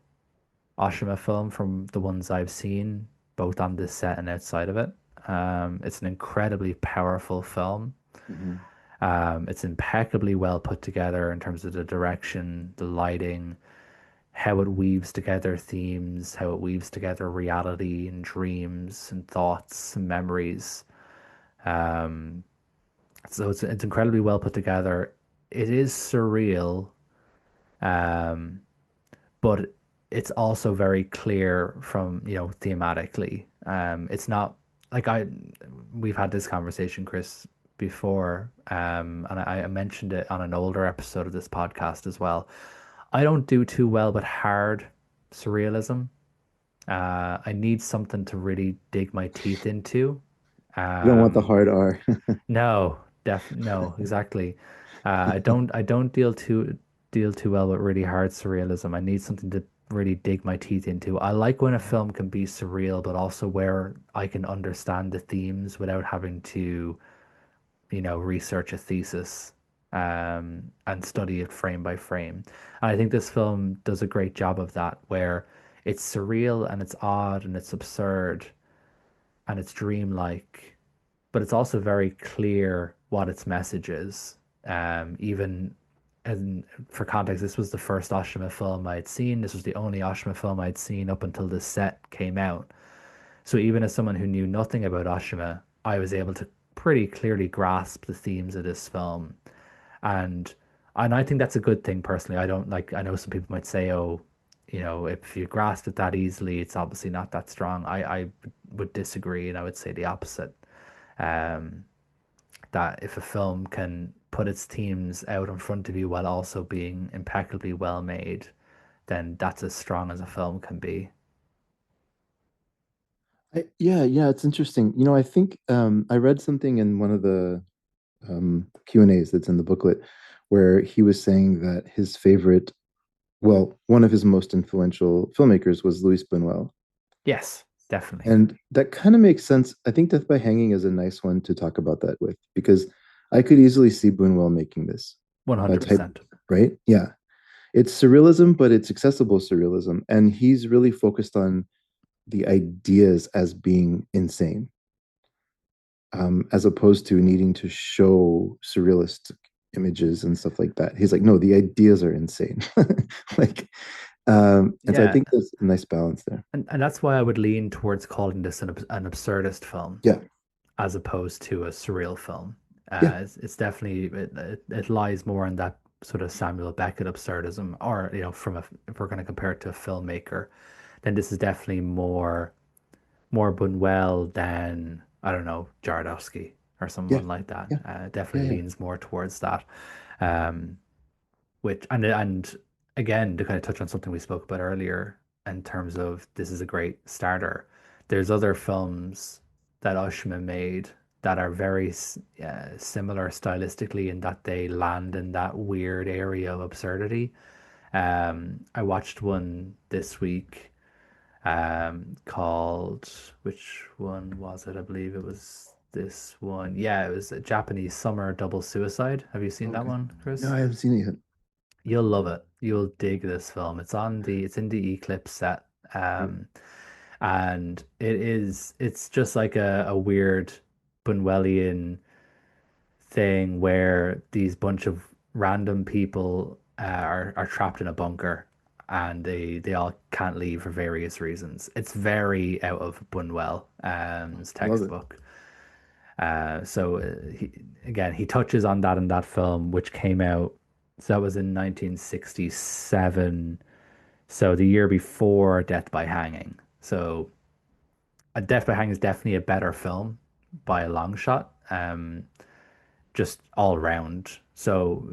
Oshima film from the ones I've seen, both on this set and outside of it. It's an incredibly powerful film. Hmm. It's impeccably well put together in terms of the direction, the lighting, how it weaves together themes, how it weaves together reality and dreams and thoughts and memories. Um, so it's incredibly well put together. It is surreal, um, but it's also very clear from, thematically. It's not like we've had this conversation, Chris, before, and I mentioned it on an older episode of this podcast as well. I don't do too well with hard surrealism. I need something to really dig my teeth into. You don't want the Um, hard R. no, no, exactly. I don't deal too well with really hard surrealism. I need something to really dig my teeth into. I like when a film can be surreal, but also where I can understand the themes without having to, research a thesis, and study it frame by frame. And I think this film does a great job of that, where it's surreal and it's odd and it's absurd and it's dreamlike, but it's also very clear what its message is. Even and for context, this was the first Oshima film I'd seen. This was the only Oshima film I'd seen up until this set came out. So even as someone who knew nothing about Oshima, I was able to pretty clearly grasp the themes of this film. And and I think that's a good thing personally. I don't like I know some people might say, oh, if you grasp it that easily, it's obviously not that strong. I would disagree and I would say the opposite. Um, that if a film can put its themes out in front of you while also being impeccably well made, then that's as strong as a film can be. Yeah, yeah, it's interesting. I think I read something in one of the Q&As that's in the booklet where he was saying that his favorite, well, one of his most influential filmmakers was Luis Buñuel. Yes, definitely. And that kind of makes sense. I think Death by Hanging is a nice one to talk about that with because I could easily see Buñuel making this type, 100%. right? Yeah. It's surrealism, but it's accessible surrealism. And he's really focused on the ideas as being insane, as opposed to needing to show surrealist images and stuff like that. He's like, no, the ideas are insane. like, and so I Yeah, think there's a nice balance there. and that's why I would lean towards calling this an absurdist film Yeah, as opposed to a surreal film. yeah, It's definitely it lies more in that sort of Samuel Beckett absurdism, or if we're going to compare it to a filmmaker, then this is definitely more Buñuel than I don't know Jodorowsky or yeah, someone like that. yeah, yeah, Definitely yeah. leans more towards that. Um, which and again to kind of touch on something we spoke about earlier in terms of this is a great starter. There's other films that Oshima made that are very similar stylistically in that they land in that weird area of absurdity. I watched one this week called, which one was it? I believe it was this one. Yeah, it was a Japanese Summer Double Suicide. Have you seen that Okay. one, No, Chris? I haven't seen it yet. You'll love it. You'll dig this film. It's in the Eclipse set. Right. Um, and it's just like a weird Bunwellian thing where these bunch of random people are trapped in a bunker and they all can't leave for various reasons. It's very out of Bunwell's I love it. textbook. He touches on that in that film, which came out. So that was in 1967. So the year before Death by Hanging. So Death by Hanging is definitely a better film by a long shot. Just all round. So,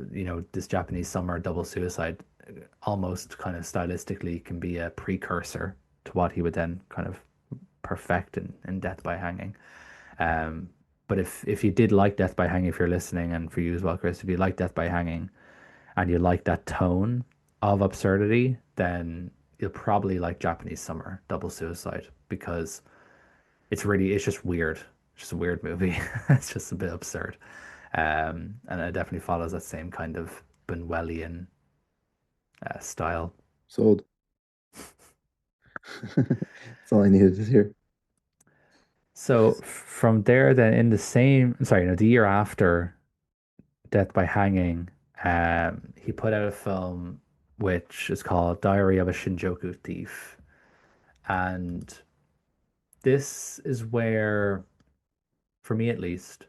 this Japanese Summer Double Suicide almost kind of stylistically can be a precursor to what he would then kind of perfect in Death by Hanging. Um, but if you did like Death by Hanging, if you're listening, and for you as well, Chris, if you like Death by Hanging and you like that tone of absurdity, then you'll probably like Japanese Summer Double Suicide because it's just weird. It's just a weird movie. It's just a bit absurd. And it definitely follows that same kind of Bunwellian style. Sold. That's all I needed to hear. So from there, then in the same, sorry, no, the year after Death by Hanging, he put out a film which is called Diary of a Shinjuku Thief. And this is where, for me at least,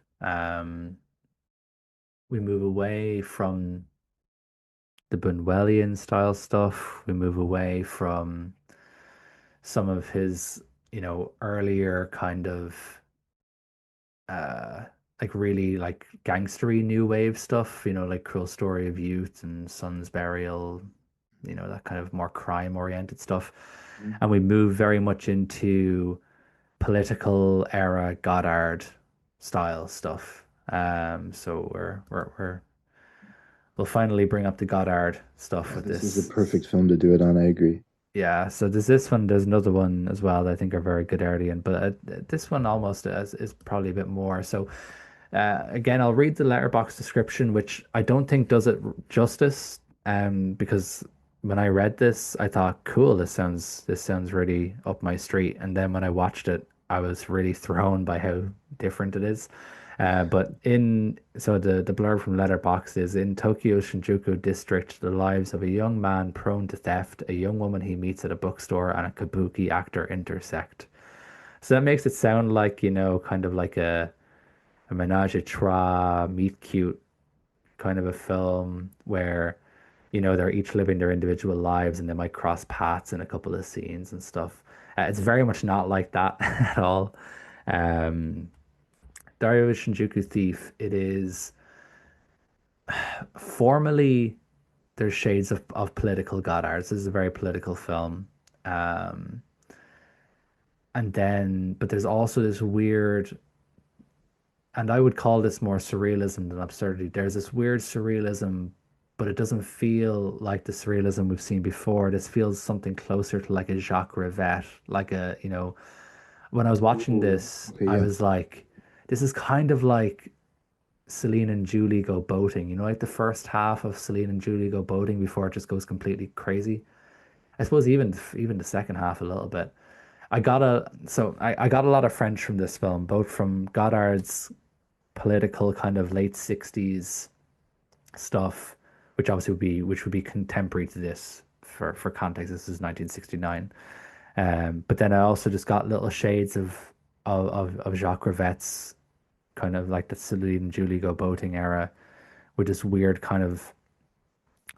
we move away from the Bunwellian style stuff. We move away from some of his, earlier kind of uh like really like gangstery new wave stuff, like Cruel Story of Youth and Son's Burial, that kind of more crime oriented stuff. Mhm. And we move very much into political era Goddard, style stuff. So we'll finally bring up the Goddard stuff Yeah, with this is a this. perfect film to do it on. I agree. Yeah, so there's this one, there's another one as well that I think are very good Guardian, but this one almost is probably a bit more. So again, I'll read the letterbox description, which I don't think does it justice. Because when I read this, I thought, cool, this sounds really up my street. And then when I watched it, I was really thrown by how different it is. But in so the blurb from Letterboxd is in Tokyo Shinjuku district, the lives of a young man prone to theft, a young woman he meets at a bookstore, and a kabuki actor intersect. So that makes it sound like, kind of like a menage a trois, meet cute kind of a film where, they're each living their individual lives and they might cross paths in a couple of scenes and stuff. It's very much not like that at all. Um, Dario Shinjuku Thief, it is formally there's shades of political god arts. This is a very political film. Um, and then, but there's also this weird, and I would call this more surrealism than absurdity. There's this weird surrealism, but it doesn't feel like the surrealism we've seen before. This feels something closer to like a Jacques Rivette, like when I was watching Ooh, this, okay, I yeah. was like, this is kind of like Celine and Julie Go Boating, like the first half of Celine and Julie Go Boating before it just goes completely crazy. I suppose even the second half a little bit. I got a lot of French from this film, both from Godard's political kind of late 60s stuff, which would be contemporary to this for context. This is 1969. But then I also just got little shades of Jacques Rivette's kind of like the Celine and Julie Go Boating era with this weird kind of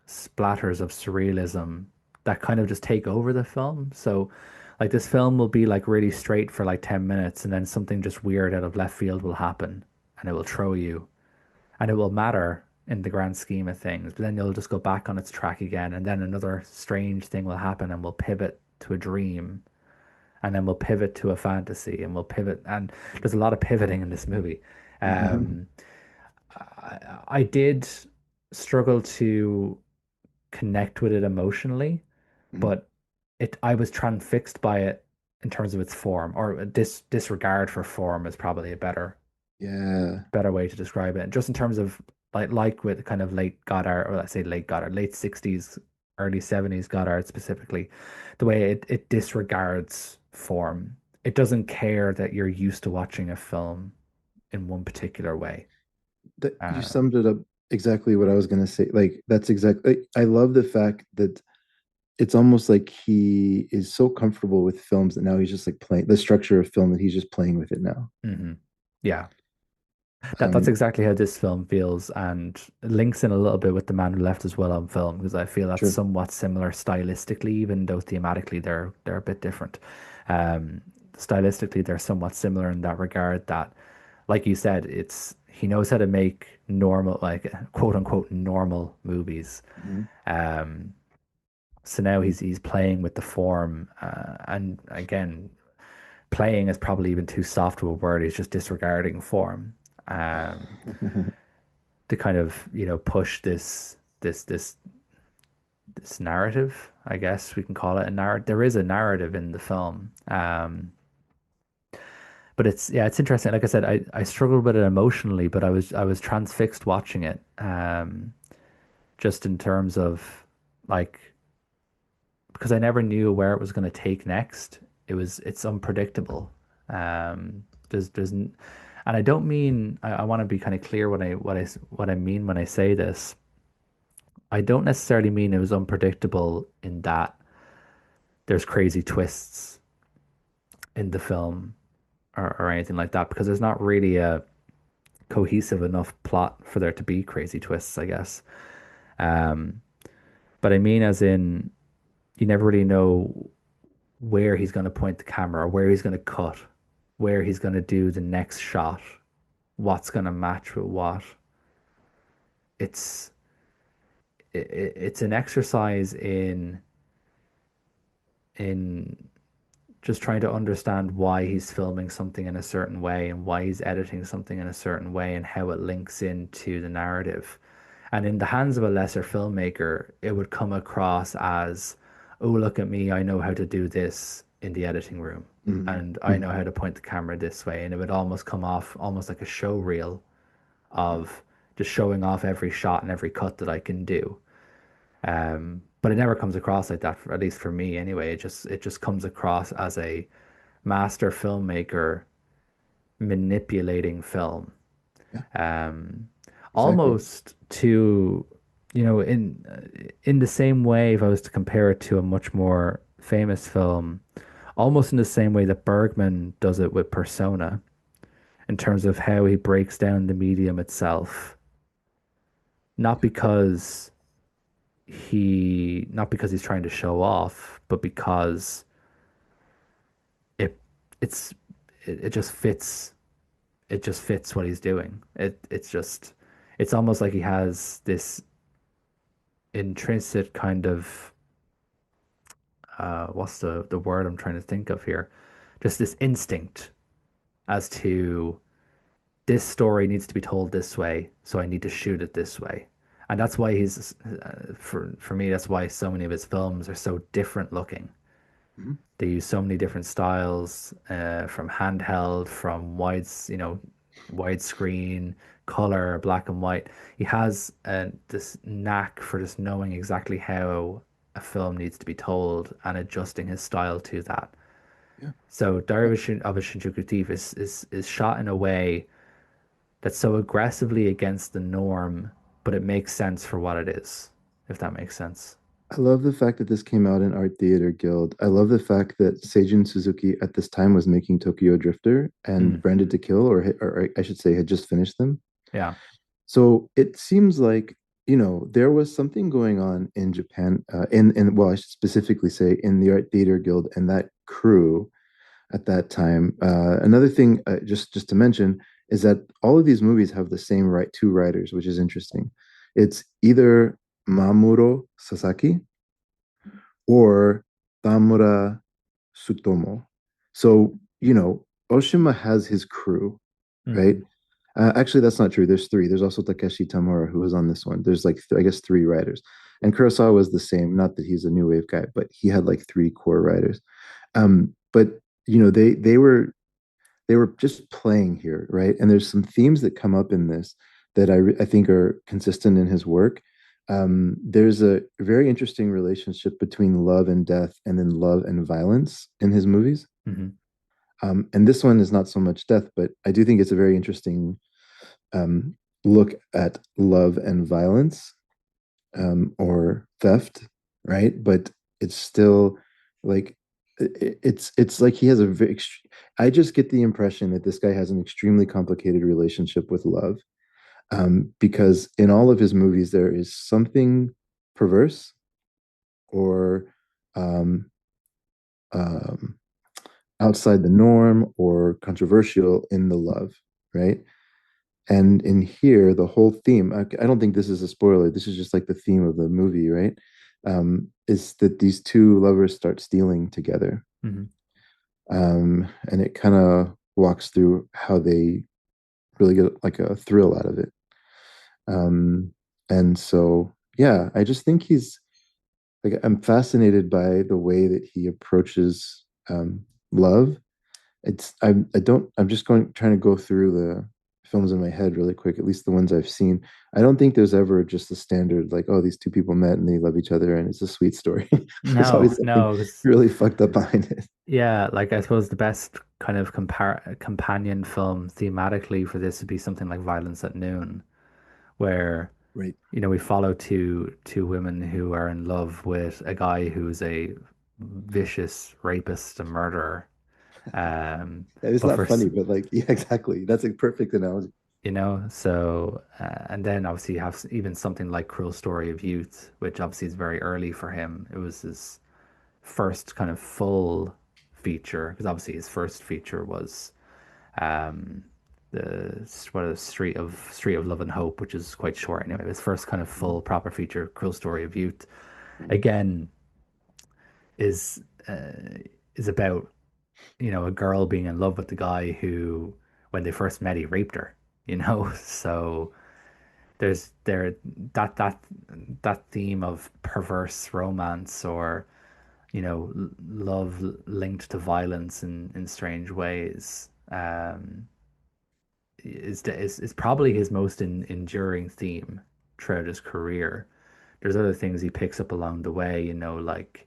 splatters of surrealism that kind of just take over the film. So like this film will be like really straight for like 10 minutes and then something just weird out of left field will happen and it will throw you and it will matter in the grand scheme of things. But then you'll just go back on its track again, and then another strange thing will happen, and we'll pivot to a dream, and then we'll pivot to a fantasy, and we'll pivot. And there's a lot of pivoting in this movie. Um, I did struggle to connect with it emotionally, but I was transfixed by it in terms of its form, or disregard for form is probably a Yeah. better way to describe it. Just in terms of like with kind of late Goddard, or let's say late Goddard, late 60s, early 70s Goddard specifically, the way it disregards form. It doesn't care that you're used to watching a film in one particular way. That you Uh, summed it up exactly what I was gonna say. Like that's exactly I love the fact that it's almost like he is so comfortable with films that now he's just like playing the structure of film that he's just playing with it now. mhm. Yeah, that's Um, exactly how this film feels, and it links in a little bit with The Man Who Left as well on film because I feel that's sure. somewhat similar stylistically, even though thematically they're a bit different. Stylistically, they're somewhat similar in that regard. That, like you said, it's he knows how to make normal, like quote unquote normal movies. Mhm. Um, so now he's playing with the form, and again, playing is probably even too soft of a word. He's just disregarding form. Um, to kind of push this narrative, I guess we can call it a narrative. There is a narrative in the film, but it's interesting. Like I said, I struggled with it emotionally, but I was transfixed watching it, just in terms of like because I never knew where it was going to take next. It's unpredictable. And I don't mean I want to be kind of clear what I mean when I say this. I don't necessarily mean it was unpredictable in that there's crazy twists in the film or anything like that, because there's not really a cohesive enough plot for there to be crazy twists, I guess. Um, but I mean, as in, you never really know where he's going to point the camera, or where he's going to cut, where he's going to do the next shot, what's going to match with what. It's it's an exercise in just trying to understand why he's filming something in a certain way and why he's editing something in a certain way and how it links into the narrative. And in the hands of a lesser filmmaker, it would come across as, oh, look at me, I know how to do this in the editing room. Mhm. And I know Mhm. how to point the camera this way. And it would almost come off almost like a show reel of just showing off every shot and every cut that I can do. But it never comes across like that, at least for me anyway. It just comes across as a master filmmaker manipulating film. Yeah, Um, exactly. Almost to, in the same way, if I was to compare it to a much more famous film, almost in the same way that Bergman does it with Persona, in terms of how he breaks down the medium itself, not because not because he's trying to show off, but because it it's it just fits what he's doing. It's almost like he has this intrinsic kind of what's the word I'm trying to think of here? Just this instinct as to this story needs to be told this way, so I need to shoot it this way. And that's why for me, that's why so many of his films are so different looking. Mhm. They use so many different styles, from handheld, from widescreen, color, black and white. He has this knack for just knowing exactly how a film needs to be told and adjusting his style to that. Yeah. So Uh, Diary of a Shinjuku Thief is shot in a way that's so aggressively against the norm, but it makes sense for what it is, if that makes sense. I love the fact that this came out in Art Theater Guild. I love the fact that Seijun Suzuki at this time was making Tokyo Drifter and Mm, Branded to Kill, or I should say, had just finished them. yeah. So it seems like, there was something going on in Japan, well, I should specifically say in the Art Theater Guild and that crew at that time. Another thing, just to mention, is that all of these movies have the same two writers, which is interesting. It's either Mamoru Sasaki or Tamura Tsutomu. So, Oshima has his crew, right? Hmm. Actually, that's not true. There's three. There's also Takeshi Tamura, who was on this one. There's like, I guess, three writers. And Kurosawa was the same. Not that he's a new wave guy, but he had like three core writers. But they were just playing here, right? And there's some themes that come up in this that I think are consistent in his work. There's a very interesting relationship between love and death, and then love and violence in his movies. Hmm. And this one is not so much death, but I do think it's a very interesting um, look at love and violence, or theft, right? But it's still like it's like he has a very. I just get the impression that this guy has an extremely complicated relationship with love, because in all of his movies there is something perverse or um, um, outside the norm or controversial in the love, right? And in here, the whole theme, I don't think this is a spoiler. This is just like the theme of the movie, right? Is that these two lovers start stealing together. Hmm. And it kind of walks through how they really get like a thrill out of it. Um, and so, yeah, I just think I'm fascinated by the way that he approaches love. I'm just trying to go through the films in my head really quick, at least the ones I've seen. I don't think there's ever just a standard like, oh, these two people met and they love each other and it's a sweet story. There's No, always something no, 'cause really fucked up behind it. yeah, like I suppose the best kind of companion film thematically for this would be something like Violence at Noon, where Right. we follow two women who are in love with a guy who's a vicious rapist and murderer. It's But not funny, but like, yeah, exactly. That's a perfect analogy. so and then obviously you have even something like Cruel Story of Youth, which obviously is very early for him. It was his first kind of full feature, because obviously his first feature was um Street of Love and Hope, which is quite short anyway. His first kind of full proper feature, Cruel Story of Youth, again is uh, is about a girl being in love with the guy who, when they first met, he raped her, So there that theme of perverse romance or, love linked to violence in strange ways, is probably his most enduring theme throughout his career. There's other things he picks up along the way, like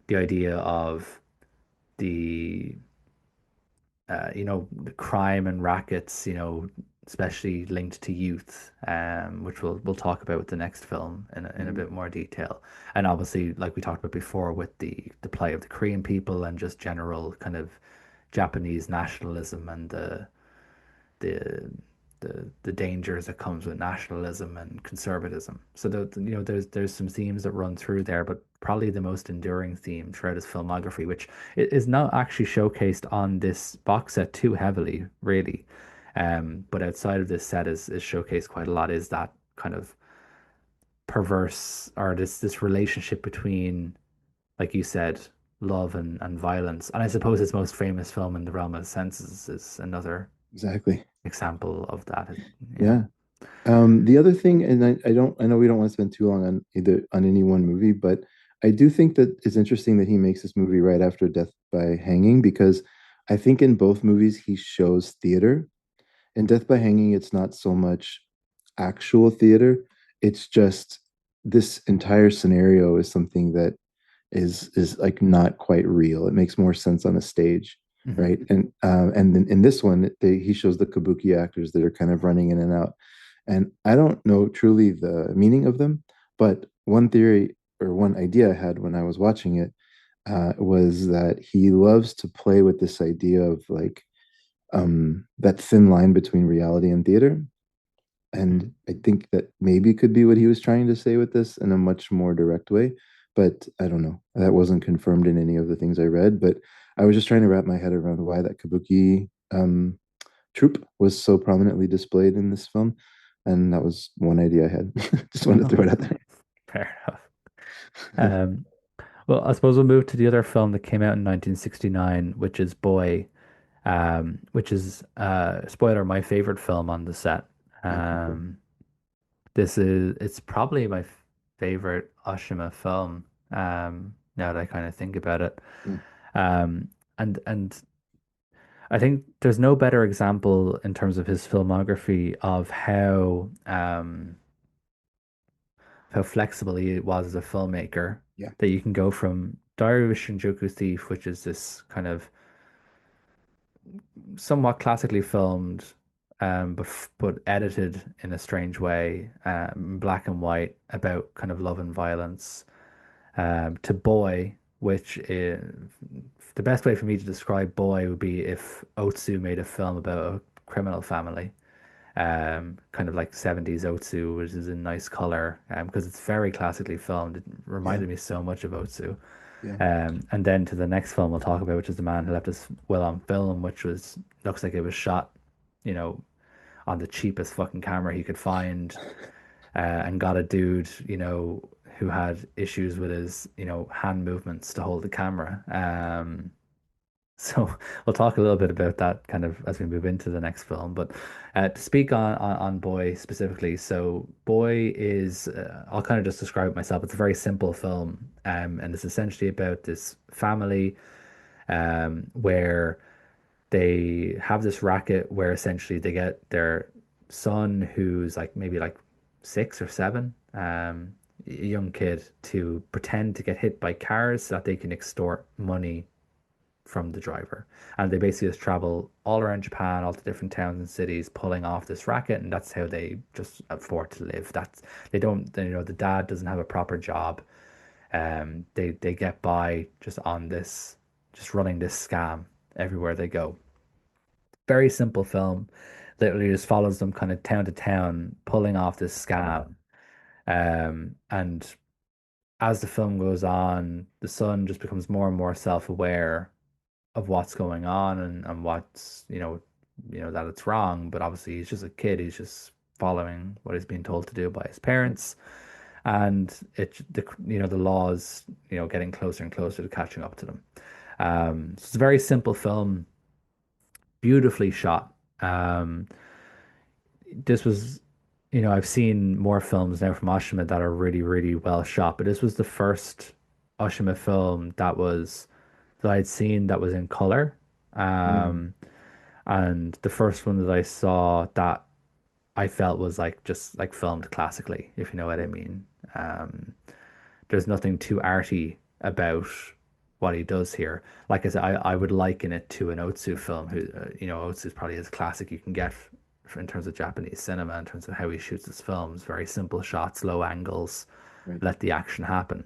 the idea of the the crime and rackets, especially linked to youth, which we'll talk about with the next film in a Mhm. bit more detail. And obviously, like we talked about before, with the plight of the Korean people and just general kind of Japanese nationalism and the the dangers that comes with nationalism and conservatism. So there's some themes that run through there, but probably the most enduring theme throughout his filmography, which is not actually showcased on this box set too heavily, really. But outside of this set is showcased quite a lot, is that kind of perverse, or this relationship between, like you said, love and violence. And I suppose his most famous film, In the Realm of the Senses, is another Exactly. example of that, Yeah. The other thing, and I know we don't want to spend too long on either on any one movie, but I do think that it's interesting that he makes this movie right after Death by Hanging, because I think in both movies he shows theater. In Death by Hanging, it's not so much actual theater, it's just this entire scenario is something that is like not quite real. It makes more sense on a stage, Mhm. right? And then in this one, he shows the kabuki actors that are kind of running in and out. And I don't know truly the meaning of them, but one theory or one idea I had when I was watching it was that he loves to play with this idea of like that thin line between reality and theater. And Mhm. I think that maybe could be what he was trying to say with this in a much more direct way. But I don't know. That wasn't confirmed in any of the things I read. But I was just trying to wrap my head around why that kabuki troupe was so prominently displayed in this film. And that was one idea I had. Just wanted to throw it out there. Fair enough. Um, well, I suppose we'll move to the other film that came out in 1969, which is Boy, which is, spoiler, my favorite film on the set. Okay. Um, it's probably my favorite Oshima film, now that I kind of think about it. Mm, Um, and I think there's no better example in terms of his filmography of how flexible he was as a filmmaker, yeah. that you can go from Diary of a Shinjuku Thief, which is this kind of somewhat classically filmed, but edited in a strange way, black and white, about kind of love and violence, to Boy, which is the best way for me to describe Boy would be if Otsu made a film about a criminal family, kind of like 70s Otsu, which is in nice color, because it's very classically filmed. It Yeah. reminded me so much of Otsu. Yeah. And then to the next film we'll talk about, which is The Man Who Left His Will on Film, which was looks like it was shot, you know, on the cheapest fucking camera he could find, and got a dude, who had issues with his, hand movements to hold the camera. So we'll talk a little bit about that kind of as we move into the next film. But to speak on Boy specifically, so Boy is, I'll kind of just describe it myself. It's a very simple film, and it's essentially about this family, where they have this racket where essentially they get their son, who's like maybe like 6 or 7, a young kid, to pretend to get hit by cars so that they can extort money from the driver. And they basically just travel all around Japan, all the different towns and cities, pulling off this racket, and that's how they just afford to live. That's they don't, the dad doesn't have a proper job. They get by just on this, just running this scam everywhere they go. Very simple film. Literally just follows them kind of town to town, pulling off this scam. And as the film goes on, the son just becomes more and more self-aware of what's going on, and what's, that it's wrong, but obviously he's just a kid. He's just following what he's being told to do by his parents, and the laws, getting closer and closer to catching up to them. So it's a very simple film, beautifully shot. This was, I've seen more films now from Oshima that are really, really well shot, but this was the first Oshima film that I'd seen that was in color. Mm. Um, and the first one that I saw that I felt was like just like filmed classically, if you know what I mean. Um, there's nothing too arty about what he does here. Like I said, I would liken it to an Otsu film. Otsu is probably as classic you can get in terms of Japanese cinema, in terms of how he shoots his films. Very simple shots, low angles, Right. let the action happen.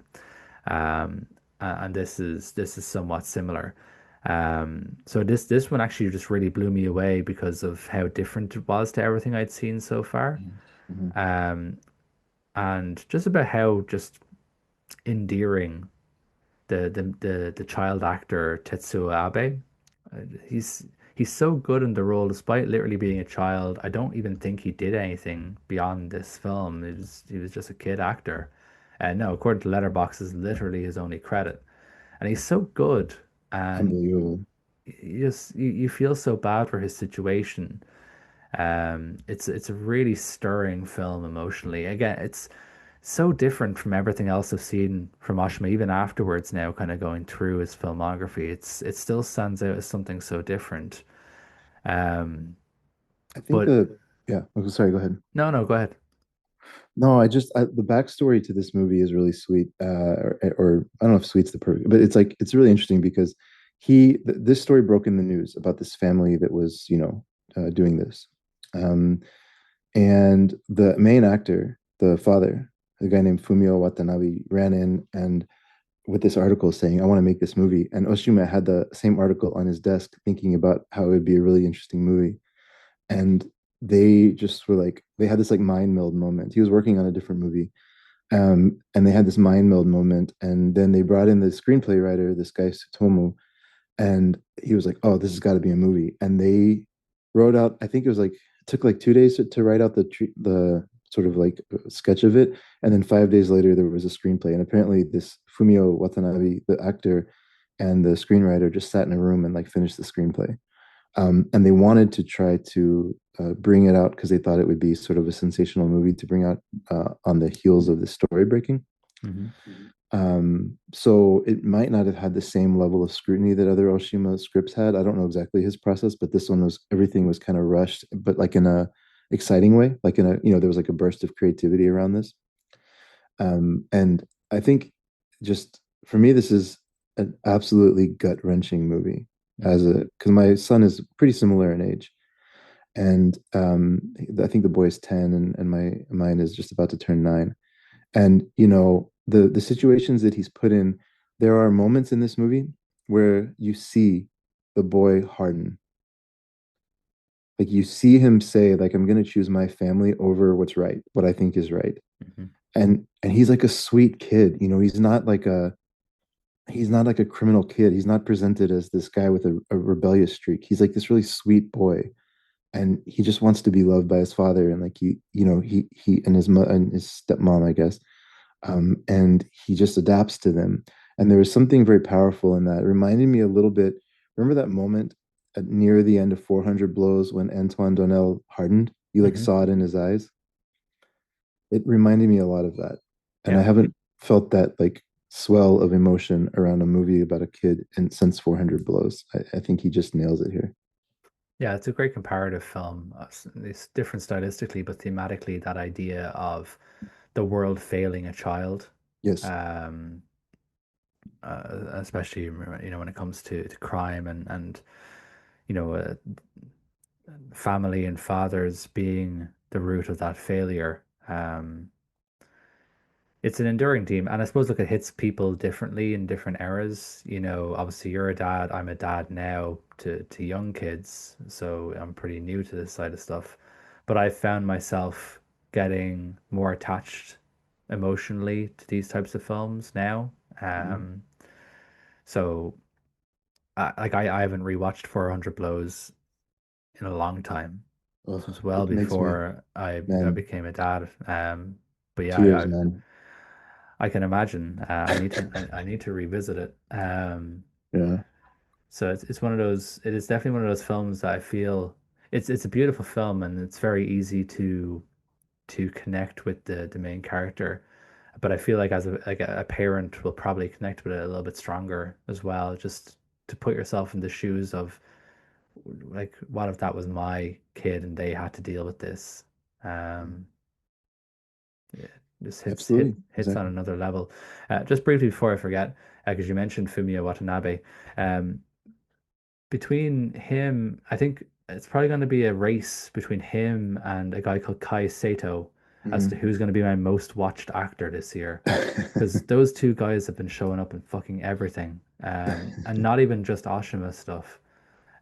Um, and this is somewhat similar. So this one actually just really blew me away because of how different it was to everything I'd seen so far. Mhm. Um, and just about how just endearing the child actor Tetsuo Abe. He's so good in the role, despite literally being a child. I don't even think he did anything beyond this film. He was just a kid actor. No, according to Letterboxd, is literally his only credit, and he's so good. And Unbelievable. you feel so bad for his situation. It's a really stirring film emotionally. Again, it's so different from everything else I've seen from Oshima, even afterwards now, kind of going through his filmography. It still stands out as something so different. Um, I think but yeah. Oh, sorry, go ahead. no, no, go ahead. No, the backstory to this movie is really sweet. Or I don't know if sweet's the perfect, but it's like it's really interesting because this story broke in the news about this family that was, doing this. Um, and the main actor, the father, a guy named Fumio Watanabe, ran in and with this article saying, I want to make this movie. And Oshima had the same article on his desk thinking about how it would be a really interesting movie. And they just were like, they had this like mind meld moment. He was working on a different movie. And they had this mind meld moment. And then they brought in the screenplay writer, this guy Sutomu, and he was like, "Oh, this has got to be a movie." And they wrote out. I think it was like it took like 2 days to write out the sort of like sketch of it, and then 5 days later there was a screenplay. And apparently, this Fumio Watanabe, the actor, and the screenwriter just sat in a room and like finished the screenplay. And they wanted to try to bring it out because they thought it would be sort of a sensational movie to bring out on the heels of the story breaking. Hmm. So it might not have had the same level of scrutiny that other Oshima scripts had. I don't know exactly his process, but this one was everything was kind of rushed, but like in a exciting way, like in a, there was like a burst of creativity around this. And I think just for me, this is an absolutely gut-wrenching movie Hmm. as a because my son is pretty similar in age. And I think the boy is 10 and mine is just about to turn 9. And the situations that he's put in, there are moments in this movie where you see the boy harden. Like you see him say, like, I'm gonna choose my family over what's right, what I think is right. Hmm. And he's like a sweet kid, he's not like a criminal kid. He's not presented as this guy with a rebellious streak. He's like this really sweet boy. And he just wants to be loved by his father and like he and his and his stepmom, I guess. And he just adapts to them. And there was something very powerful in that. It reminded me a little bit. Remember that moment near the end of 400 Blows when Antoine Donnell hardened? You like Hmm. saw it in his eyes. It reminded me a lot of that. And I Yeah. haven't felt that like swell of emotion around a movie about a kid and since 400 Blows. I think he just nails it here. Yeah, it's a great comparative film. It's different stylistically, but thematically, that idea of the world failing a child, Yes. um, especially when it comes to crime and you know uh, family and fathers being the root of that failure. It's an enduring theme, and I suppose look, it hits people differently in different eras. Obviously you're a dad, I'm a dad now to young kids, so I'm pretty new to this side of stuff. But I found myself getting more attached emotionally to these types of films now. Mhm. Um, so I haven't rewatched 400 Blows in a long time, Oh, since well it makes me, before I man, became a dad. But yeah, tears, man. I can imagine. I need to revisit it. Yeah. So it's one of those. It is definitely one of those films that I feel it's a beautiful film and it's very easy to connect with the main character. But I feel like as a parent will probably connect with it a little bit stronger as well, just to put yourself in the shoes of like what if that was my kid and they had to deal with this. Um, yeah, just Absolutely, hits on exactly. another level. Just briefly before I forget, because you mentioned Fumio Watanabe, um, between him, I think it's probably going to be a race between him and a guy called Kai Sato as to Mhm. who's going to be my most watched actor this year. Because those two guys have been showing up in fucking everything, and not even just Oshima stuff.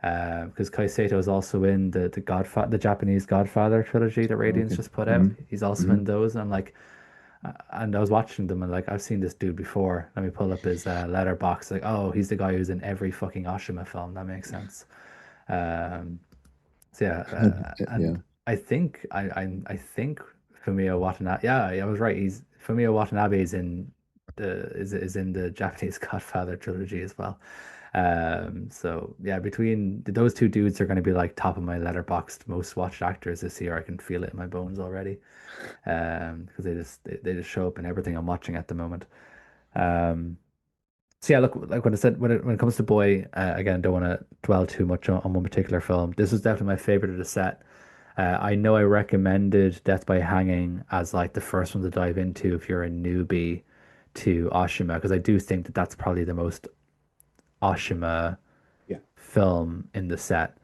Because Kai Sato is also in the Japanese Godfather trilogy that Radiance Okay. just put out. Hmm. He's also Hmm. in those, and I'm like, and I was watching them and like I've seen this dude before. Let me pull up his letterbox. Like, oh, he's the guy who's in every fucking Oshima film. That makes sense. Um, so yeah, Yeah. and I think Fumio Watanabe. Yeah, yeah, I was right. He's Fumio Watanabe is in is in the Japanese Godfather trilogy as well. So yeah, between those two dudes are going to be like top of my letterboxed most watched actors this year. I can feel it in my bones already. Because they just show up in everything I'm watching at the moment. Um, so yeah, look, like when I said when it comes to Boy, again, don't want to dwell too much on one particular film. This was definitely my favorite of the set. I know I recommended Death by Hanging as like the first one to dive into if you're a newbie to Oshima, because I do think that that's probably the most Oshima Yeah. film in the set.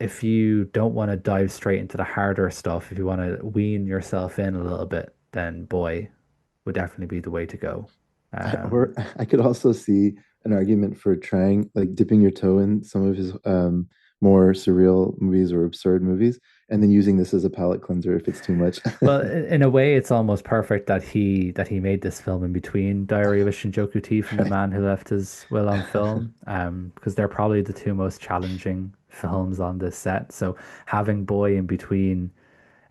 If you don't want to dive straight into the harder stuff, if you want to wean yourself in a little bit, then Boy would definitely be the way to go. Or Um, I could also see an argument for trying, like dipping your toe in some of his more surreal movies or absurd movies, and then using this as a palate cleanser if it's too much. well, in a way, it's almost perfect that he made this film in between Diary of a Shinjuku Thief and The Man Who Left His Will on Film, because they're probably the two most challenging films on this set. So having Boy in between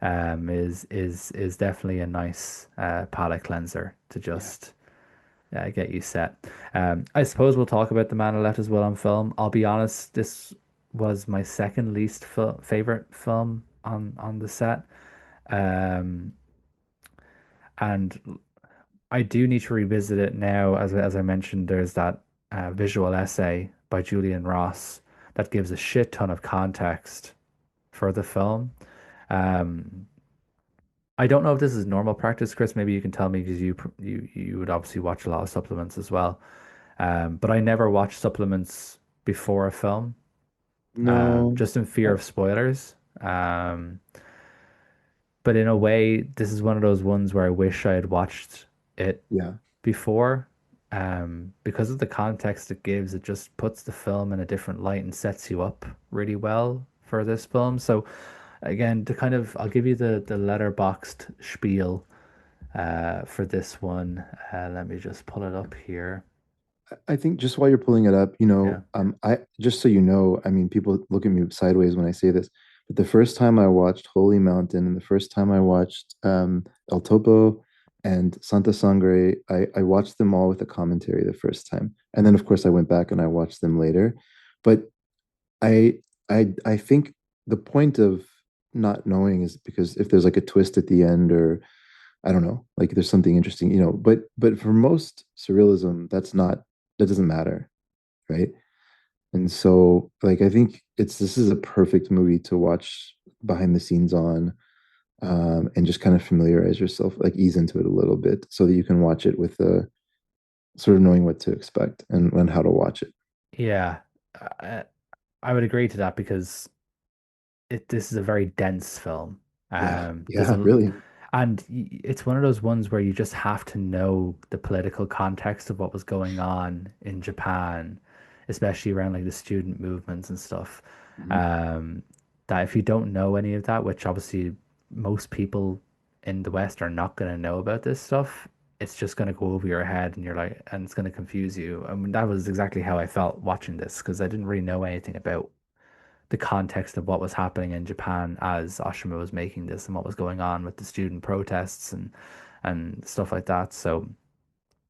is definitely a nice palate cleanser to Yeah. just get you set. I suppose we'll talk about The Man Who Left His Will on Film. I'll be honest, this was my second least favorite film on the set. Um, and I do need to revisit it now. As I mentioned, there's that visual essay by Julian Ross that gives a shit ton of context for the film. Um, I don't know if this is normal practice, Chris. Maybe you can tell me because you would obviously watch a lot of supplements as well. But I never watch supplements before a film, No. just in fear Uh, of spoilers. Um, but in a way, this is one of those ones where I wish I had watched it yeah. before. Because of the context it gives, it just puts the film in a different light and sets you up really well for this film. So again, to kind of, I'll give you the letterboxed spiel for this one. Let me just pull it up here. I think just while you're pulling it up, Yeah. I just so you know, I mean, people look at me sideways when I say this, but the first time I watched Holy Mountain and the first time I watched El Topo and Santa Sangre, I watched them all with a commentary the first time, and then of course I went back and I watched them later. But I think the point of not knowing is because if there's like a twist at the end or I don't know, like there's something interesting, but for most surrealism, that doesn't matter, right? And so like I think this is a perfect movie to watch behind the scenes on and just kind of familiarize yourself, like ease into it a little bit so that you can watch it with sort of knowing what to expect and how to watch it. Yeah. I, I would agree to that because this is a very dense film. Yeah, There's yeah, a really. and it's one of those ones where you just have to know the political context of what was going on in Japan, especially around like the student movements and stuff. Mhm. Um, that if you don't know any of that, which obviously most people in the West are not going to know about this stuff, it's just going to go over your head and you're like, and it's going to confuse you. I mean, that was exactly how I felt watching this because I didn't really know anything about the context of what was happening in Japan as Oshima was making this and what was going on with the student protests and stuff like that. So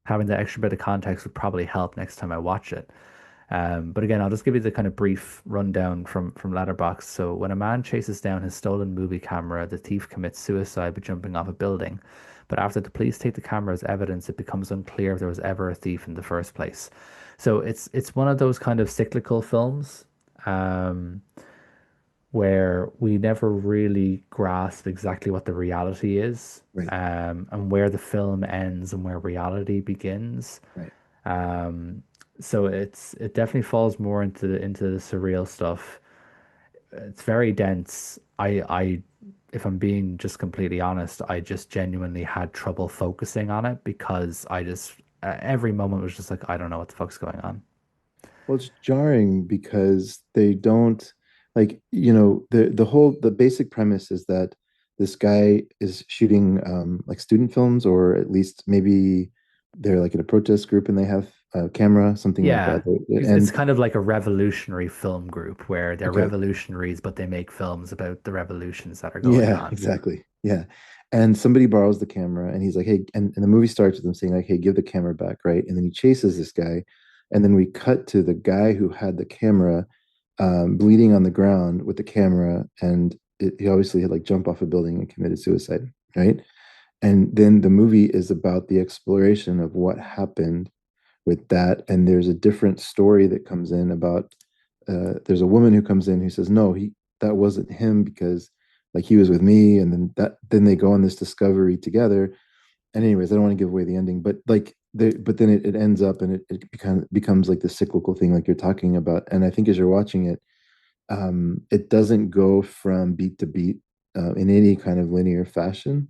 having that extra bit of context would probably help next time I watch it. But again, I'll just give you the kind of brief rundown from Letterboxd. So when a man chases down his stolen movie camera, the thief commits suicide by jumping off a building. But after the police take the camera as evidence, it becomes unclear if there was ever a thief in the first place. So it's one of those kind of cyclical films. Um, where we never really grasp exactly what the reality is, Right. and where the film ends and where reality begins. Right. Um, so it definitely falls more into the surreal stuff. It's very dense. If I'm being just completely honest, I just genuinely had trouble focusing on it because I just every moment was just like I don't know what the fuck's going on. Well, it's jarring because they don't like, the basic premise is that this guy is shooting like student films, or at least maybe they're like in a protest group and they have a camera, something like Yeah, that. it's And kind of like a revolutionary film group where they're okay, revolutionaries, but they make films about the revolutions that are going yeah, on. exactly. Yeah. And somebody borrows the camera and he's like, hey, and the movie starts with him saying, like, hey, give the camera back, right? And then he chases this guy. And then we cut to the guy who had the camera bleeding on the ground with the camera. And he obviously had like jumped off a building and committed suicide, right? And then the movie is about the exploration of what happened with that. And there's a different story that comes in about there's a woman who comes in who says, no, that wasn't him because like he was with me. And then they go on this discovery together. And anyways, I don't want to give away the ending, but like but then it ends up and it becomes like the cyclical thing like you're talking about. And I think as you're watching it, it doesn't go from beat to beat in any kind of linear fashion,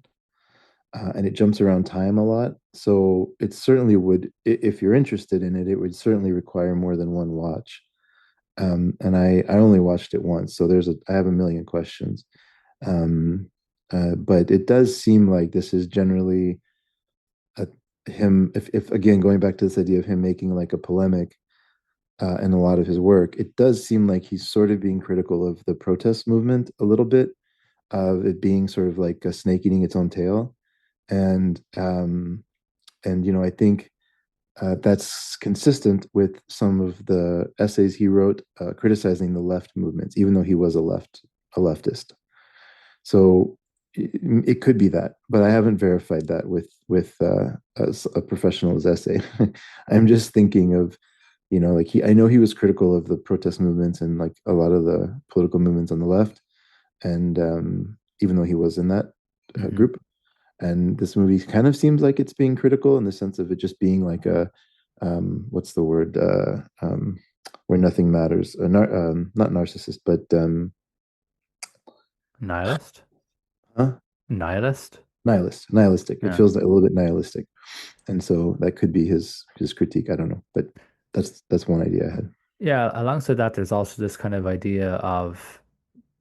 and it jumps around time a lot. So it certainly would, if you're interested in it, it would certainly require more than one watch. And I only watched it once, so I have a million questions. Um, but it does seem like this is generally a, him. If again going back to this idea of him making like a polemic in a lot of his work, it does seem like he's sort of being critical of the protest movement a little bit, of it being sort of like a snake eating its own tail. And I think that's consistent with some of the essays he wrote criticizing the left movements, even though he was a leftist. So it could be that, but I haven't verified that with a professional's essay. I'm just thinking of, like I know he was critical of the protest movements and like a lot of the political movements on the left, and even though he was in that Hmm. group, and this movie kind of seems like it's being critical in the sense of it just being like a what's the word where nothing matters, not narcissist, but Nihilist? huh? Nihilist? Nihilistic. It Yeah. feels like a little bit nihilistic, and so that could be his critique. I don't know, but that's one idea I had. Yeah, alongside that, there's also this kind of idea of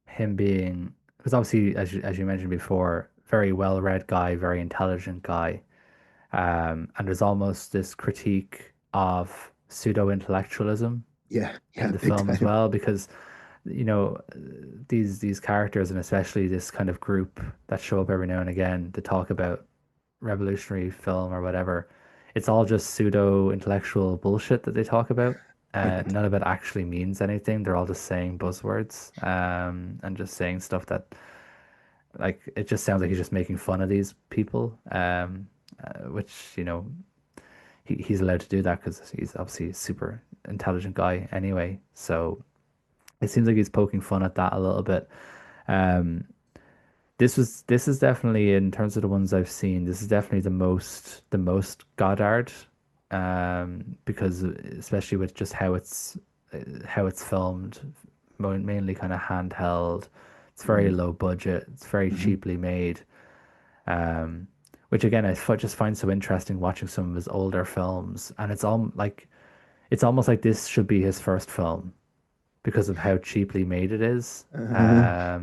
him being, because obviously, as you mentioned before, very well-read guy, very intelligent guy. And there's almost this critique of pseudo-intellectualism Yeah, in yeah, the big film as time. well, because you know these characters and especially this kind of group that show up every now and again to talk about revolutionary film or whatever, it's all just pseudo intellectual bullshit that they talk about. Right. None of it actually means anything. They're all just saying buzzwords, and just saying stuff that like it just sounds like he's just making fun of these people, which he's allowed to do that because he's obviously a super intelligent guy anyway. So it seems like he's poking fun at that a little bit. Um, this is definitely, in terms of the ones I've seen, this is definitely the most Goddard, because especially with just how it's filmed, mainly kind of handheld. It's very Mhm. low budget. It's very Mhm. cheaply made. Um, which again just find so interesting watching some of his older films, and it's almost like this should be his first film because of how cheaply made it is. Uh,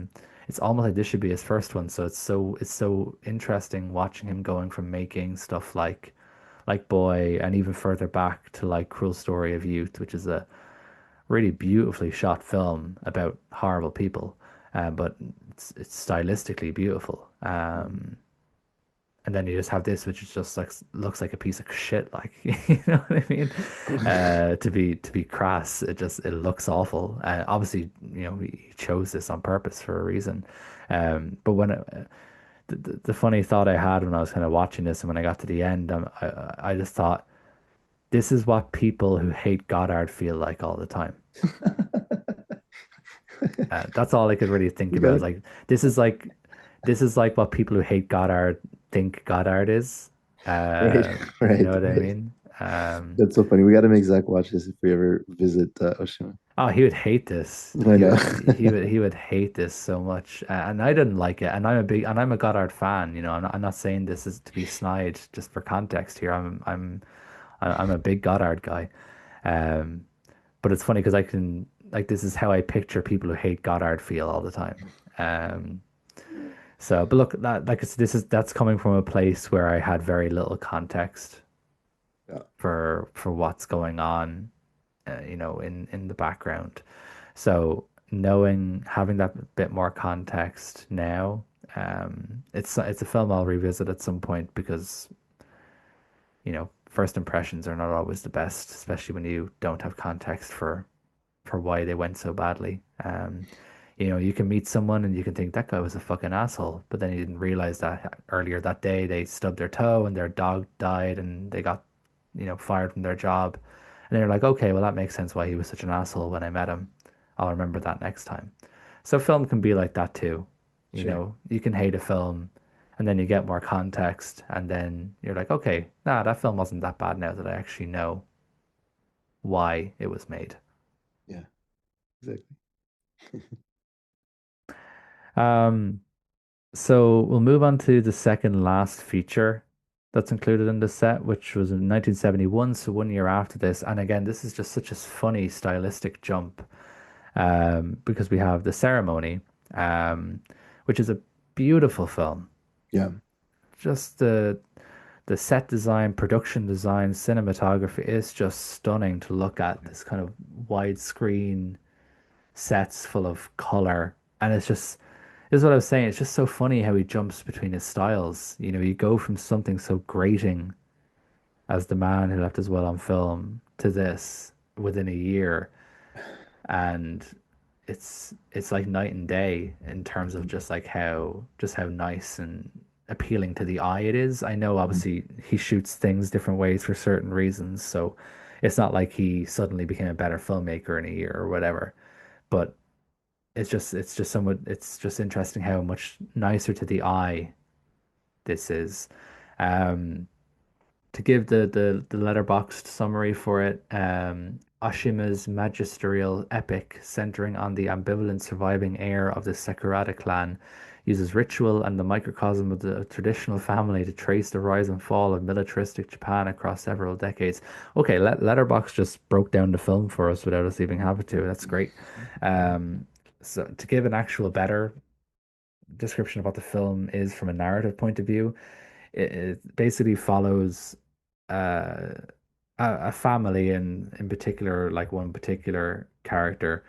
It's almost like this should be his first one. So it's so interesting watching him going from making stuff like Boy and even further back to like Cruel Story of Youth, which is a really beautifully shot film about horrible people, but it's stylistically beautiful. And then you just have this, which is just like looks like a piece of shit, like you know what I mean? To be crass, it looks awful. Obviously, he chose this on purpose for a reason. But the funny thought I had when I was kind of watching this, and when I got to the end, I just thought this is what people who hate Goddard feel like all the time. That's all I could really think You about. got Is like this is like this is like what people who hate Goddard think Goddard is. right, You right, know what I right. mean? That's so funny. We got to make Zach watch this if we ever visit Oshima. Oh, he would hate this. I He know. would he would hate this so much, and I didn't like it. And I'm a Goddard fan. I'm not saying this is to be snide, just for context here. I'm a big Goddard guy. Um, but it's funny because I can like this is how I picture people who hate Goddard feel all the time. Um, but look, that's coming from a place where I had very little context Yeah. for what's going on, in the background. So having that bit more context now, it's a film I'll revisit at some point because, first impressions are not always the best, especially when you don't have context for why they went so badly. You can meet someone and you can think that guy was a fucking asshole, but then you didn't realize that earlier that day they stubbed their toe and their dog died and they got, fired from their job. And they're like, okay, well, that makes sense why he was such an asshole when I met him. I'll remember that next time. So film can be like that too. Sure. You can hate a film and then you get more context and then you're like, okay, nah, that film wasn't that bad now that I actually know why it was made. Yeah, exactly. Um, so we'll move on to the second last feature that's included in the set, which was in 1971, so 1 year after this. And again, this is just such a funny stylistic jump, because we have The Ceremony, um, which is a beautiful film. Yeah. Just the set design, production design, cinematography is just stunning to look at. This kind of widescreen sets full of color, and this is what I was saying. It's just so funny how he jumps between his styles. You go from something so grating as The Man Who Left His Will on Film to this within a year, and it's like night and day in terms of Mhm. just how nice and appealing to the eye it is. I know Mhm. obviously he shoots things different ways for certain reasons, so it's not like he suddenly became a better filmmaker in a year or whatever. But it's just interesting how much nicer to the eye this is. Um, to give the letterboxed summary for it, Oshima's magisterial epic, centering on the ambivalent surviving heir of the Sakurada clan, uses ritual and the microcosm of the traditional family to trace the rise and fall of militaristic Japan across several decades. Okay, Letterbox just broke down the film for us without us even having to. That's great. Um, so to give an actual better description of what the film is from a narrative point of view, it basically follows uh, a family and in particular like one particular character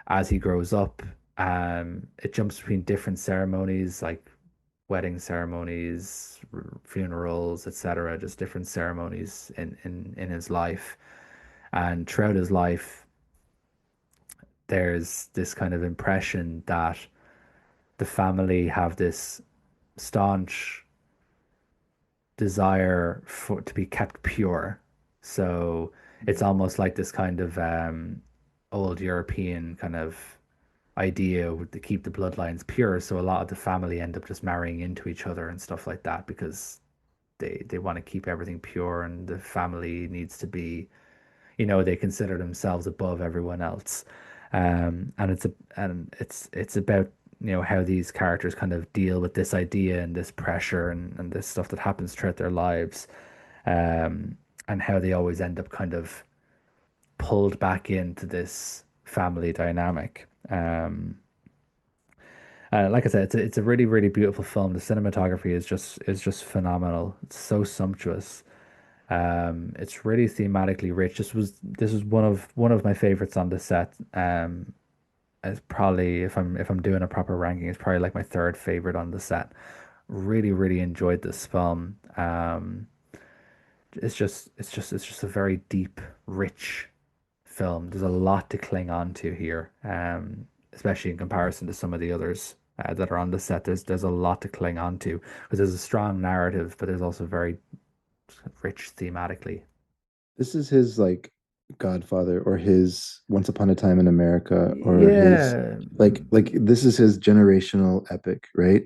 as he grows up. It jumps between different ceremonies like wedding ceremonies, funerals, etc. Just different ceremonies in his life. And throughout his life, there's this kind of impression that the family have this staunch desire for to be kept pure. So it's almost like this kind of old European kind of idea to keep the bloodlines pure. So a lot of the family end up just marrying into each other and stuff like that because they want to keep everything pure and the family needs to be, they consider themselves above everyone else. And it's about how these characters kind of deal with this idea and this pressure and this stuff that happens throughout their lives, um, and how they always end up kind of pulled back into this family dynamic. Like I said, it's a really really beautiful film. The cinematography is just phenomenal. It's so sumptuous. It's really thematically rich. This was one of my favorites on the set. It's probably if I'm doing a proper ranking, it's probably like my third favorite on the set. really, really enjoyed this film. It's just a very deep, rich film. There's a lot to cling on to here, especially in comparison to some of the others that are on the set. There's a lot to cling on to because there's a strong narrative, but there's also very rich thematically. This is his like Godfather or his Once Upon a Time in America or his Yeah, like this is his generational epic, right?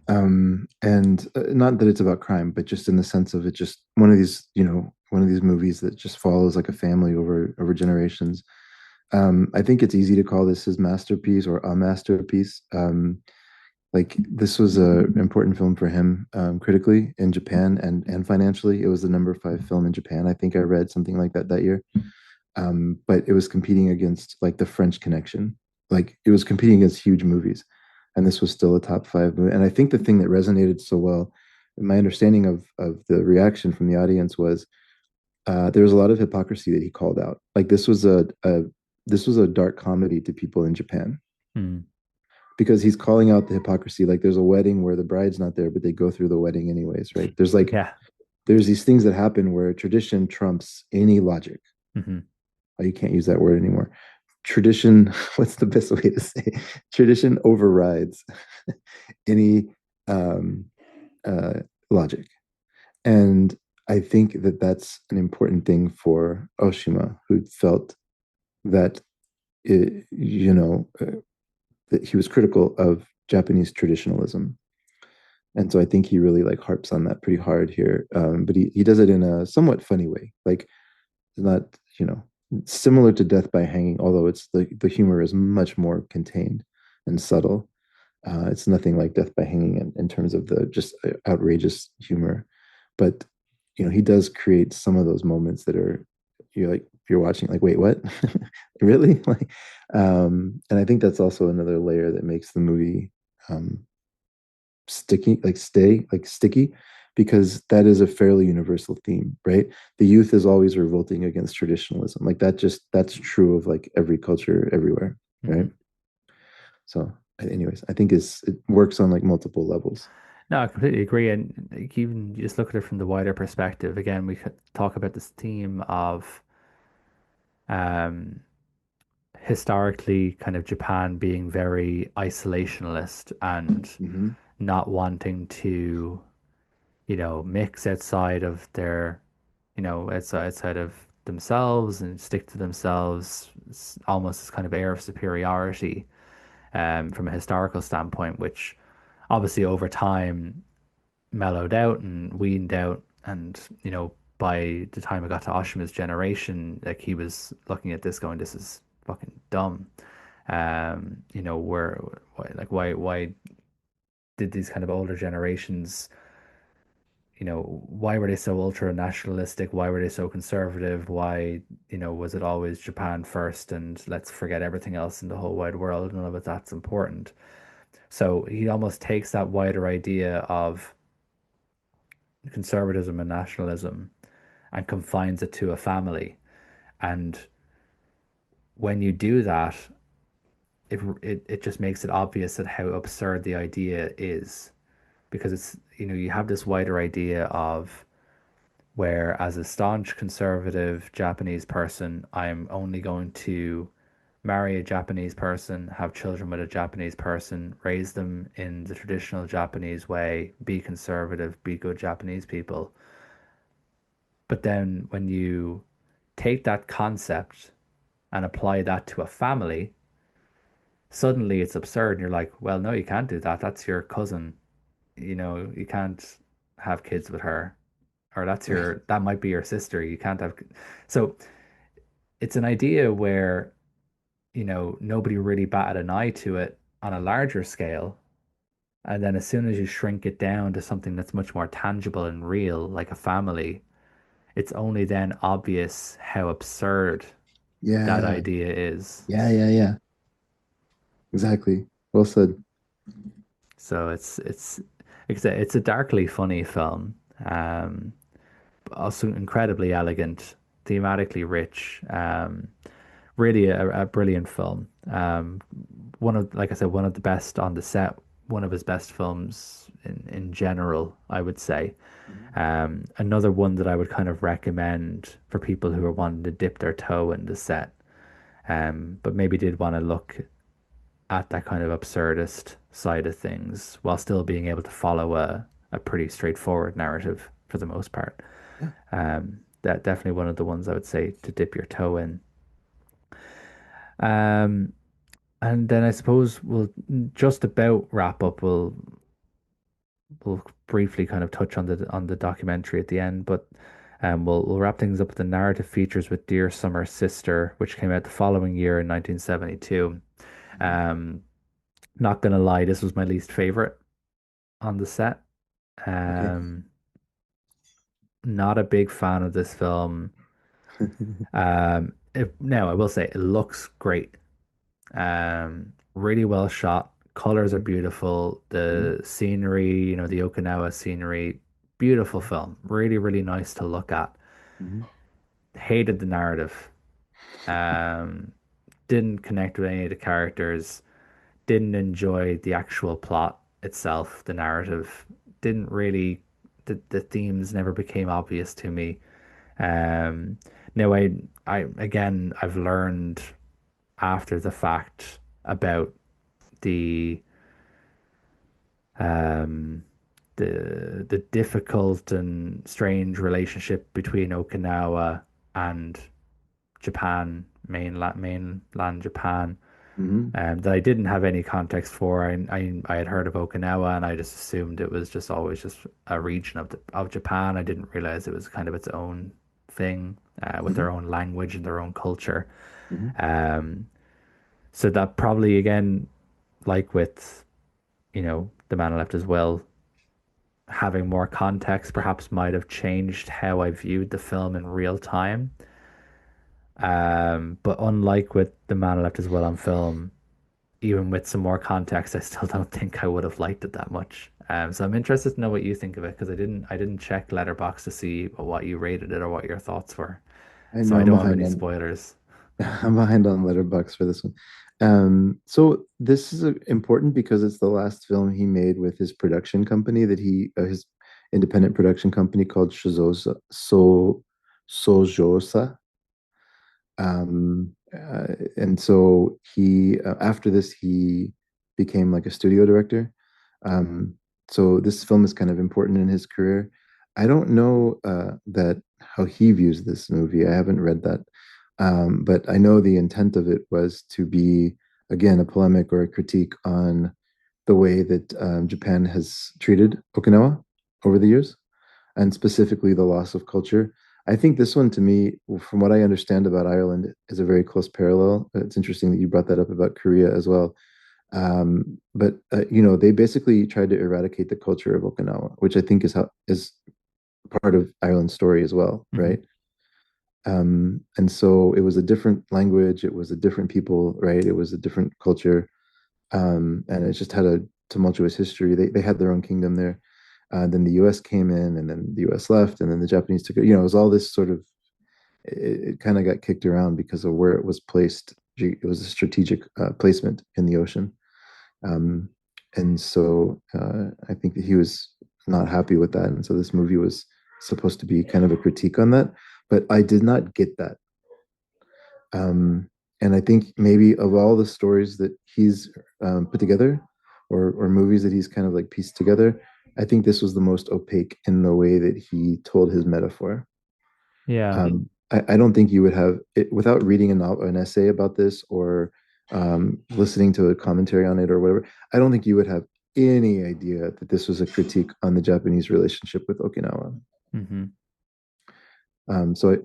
And not that it's about crime, but just in the sense of it just one of these, one of these movies that just follows like a family over generations. I think it's easy to call this his masterpiece or a masterpiece. Like this was a important film for him critically in Japan and financially. It was the number five film in Japan. I think I read something like that year. But it was competing against like The French Connection. Like it was competing against huge movies, and this was still a top five movie. And I think the thing that resonated so well, my understanding of the reaction from the audience was there was a lot of hypocrisy that he called out. Like this was a dark comedy to people in Japan hmm, because he's calling out the hypocrisy. Like there's a wedding where the bride's not there, but they go through the wedding anyways, right? There's like yeah, there's these things that happen where tradition trumps any logic. hmm, Oh, you can't use that word anymore. Tradition, what's the best way to say? Tradition overrides any um, uh, logic. And I think that that's an important thing for Oshima, who felt that, that he was critical of Japanese traditionalism. And so I think he really like harps on that pretty hard here. But he does it in a somewhat funny way. Like it's not, you know, similar to Death by Hanging, although it's the humor is much more contained and subtle. It's nothing like Death by Hanging in terms of the just outrageous humor, but he does create some of those moments that are you're watching like, wait, what? Really? Like, and I think that's also another layer that makes the movie um, sticky, sticky, because that is a fairly universal theme, right? The youth is always revolting against traditionalism. Like that's true of like every culture everywhere, hmm. right? So, anyways, I think it works on like multiple levels. No, I completely agree. And like, even you just look at it from the wider perspective. Again, we could talk about this theme of um, historically kind of Japan being very isolationist and Hmm. not wanting to, mix outside of their, outside of themselves and stick to themselves. It's almost this kind of air of superiority from a historical standpoint, which obviously over time mellowed out and weaned out. And, by the time it got to Oshima's generation, like he was looking at this going, this is fucking dumb. Where, why did these kind of older generations, why were they so ultra nationalistic? Why were they so conservative? Why, was it always Japan first and let's forget everything else in the whole wide world? None of it that's important. So he almost takes that wider idea of conservatism and nationalism and confines it to a family. And when you do that, it just makes it obvious that how absurd the idea is because it's you have this wider idea of where as a staunch conservative Japanese person I'm only going to marry a Japanese person, have children with a Japanese person, raise them in the traditional Japanese way, be conservative, be good Japanese people. But then when you take that concept and apply that to a family, suddenly it's absurd. And you're like, well, no, you can't do that. That's your cousin. You can't have kids with her. Or Right. that might be your sister. You can't have. So it's an idea where, nobody really batted an eye to it on a larger scale. And then as soon as you shrink it down to something that's much more tangible and real, like a family, it's only then obvious how absurd that Yeah. idea is. Yeah. Yeah. Yeah. Exactly. Well said. So like I said, it's a darkly funny film, also incredibly elegant, thematically rich, really a brilliant film. One of, like I said, one of the best on the set one of his best films in general, I would say. Mhm. Another one that I would kind of recommend for people who are wanting to dip their toe in the set, but maybe did want to look at that kind of absurdist side of things while still being able to follow a pretty straightforward narrative for the most part. Yeah. That definitely one of the ones I would say to dip your toe in. Um, and then I suppose we'll just about wrap up. We'll briefly kind of touch on the documentary at the end, but we'll wrap things up with the narrative features with Dear Summer Sister, which came out the following year in 1972. Mhm. Um, Not gonna lie, this was my least favorite on the set. Okay. Um, Not a big fan of this film. Now I will say it looks great. Really well shot. Colors are Mhm. beautiful. Mhm. The scenery, the Okinawa scenery, beautiful Mhm. film. Really, really nice to look at. Mhm. Hated the narrative. Um, didn't connect with any of the characters. Didn't enjoy the actual plot itself, the narrative. Didn't really, the themes never became obvious to me. Um, Now I've learned after the fact about the um the difficult and strange relationship between Okinawa and Japan, mainland Japan, Mhm. that I didn't have any context for. I had heard of Okinawa and I just assumed it was just always just a region of Japan. I didn't realize it was kind of its own thing, with Mhm. their own language and their own culture. Mhm. Um, so that probably again, like with the man left as well, having more context perhaps might have changed how I viewed the film in real time. But unlike with the man left as well on film, even with some more context, I still don't think I would have liked it that much. So I'm interested to know what you think of it because I didn't check Letterboxd to see what you rated it or what your thoughts were. I So know I I'm don't have behind any on spoilers. I'm behind on Letterboxd for this one. So this is important because it's the last film he made with his production company that his independent production company called Sojosa. And so he after this he became like a studio director. Um, so this film is kind of important in his career. I don't know that how he views this movie. I haven't read that, but I know the intent of it was to be again a polemic or a critique on the way that Japan has treated Okinawa over the years and specifically the loss of culture. I think this one, to me, from what I understand about Ireland, is a very close parallel. It's interesting that you brought that up about Korea as well. But they basically tried to eradicate the culture of Okinawa, which I think is part of Ireland's story as well, Hmm. right? And so it was a different language, it was a different people, right? It was a different culture, and it just had a tumultuous history. They had their own kingdom there. Then the U.S. came in, and then the U.S. left, and then the Japanese took it. It was all this sort of. It kind of got kicked around because of where it was placed. It was a strategic placement in the ocean, um, and so I think that he was not happy with that, and so this movie was supposed to be kind of a critique on that. But I did not get that. And I think maybe of all the stories that he's put together or movies that he's kind of like pieced together, I think this was the most opaque in the way that he told his metaphor. Yeah. I don't think you would have it without reading an essay about this or listening to a commentary on it or whatever. I don't think you would have any idea that this was a critique on the Japanese relationship with Okinawa. Hmm. So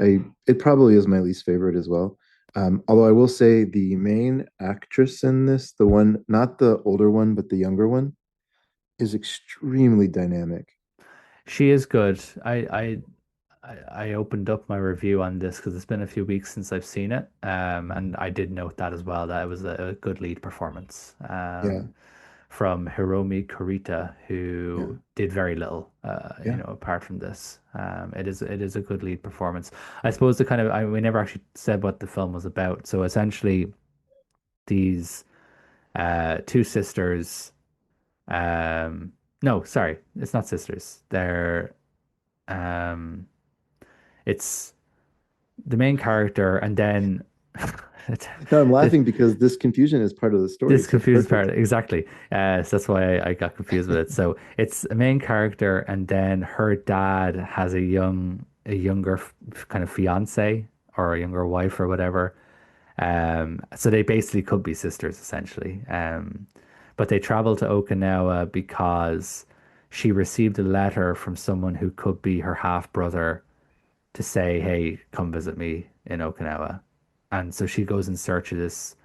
it probably is my least favorite as well. Although I will say the main actress in this, the one, not the older one, but the younger one, is extremely dynamic. She is good. I opened up my review on this because it's been a few weeks since I've seen it, and I did note that as well that it was a good lead performance, Yeah, from Hiromi Kurita, yeah, who did very little, yeah. apart from this. It is a good lead performance. I suppose we never actually said what the film was about. So essentially, these two sisters. Um, no, sorry, it's not sisters. Um, it's the main character, and then No, I'm this, laughing because this confusion is part of the story, this so confuses part perfect. exactly. So that's why I got confused with it. So it's a main character, and then her dad has a younger kind of fiance or a younger wife or whatever. So they basically could be sisters essentially. But they travel to Okinawa because she received a letter from someone who could be her half brother to say, "Hey, come visit me in Okinawa." And so she goes in search of this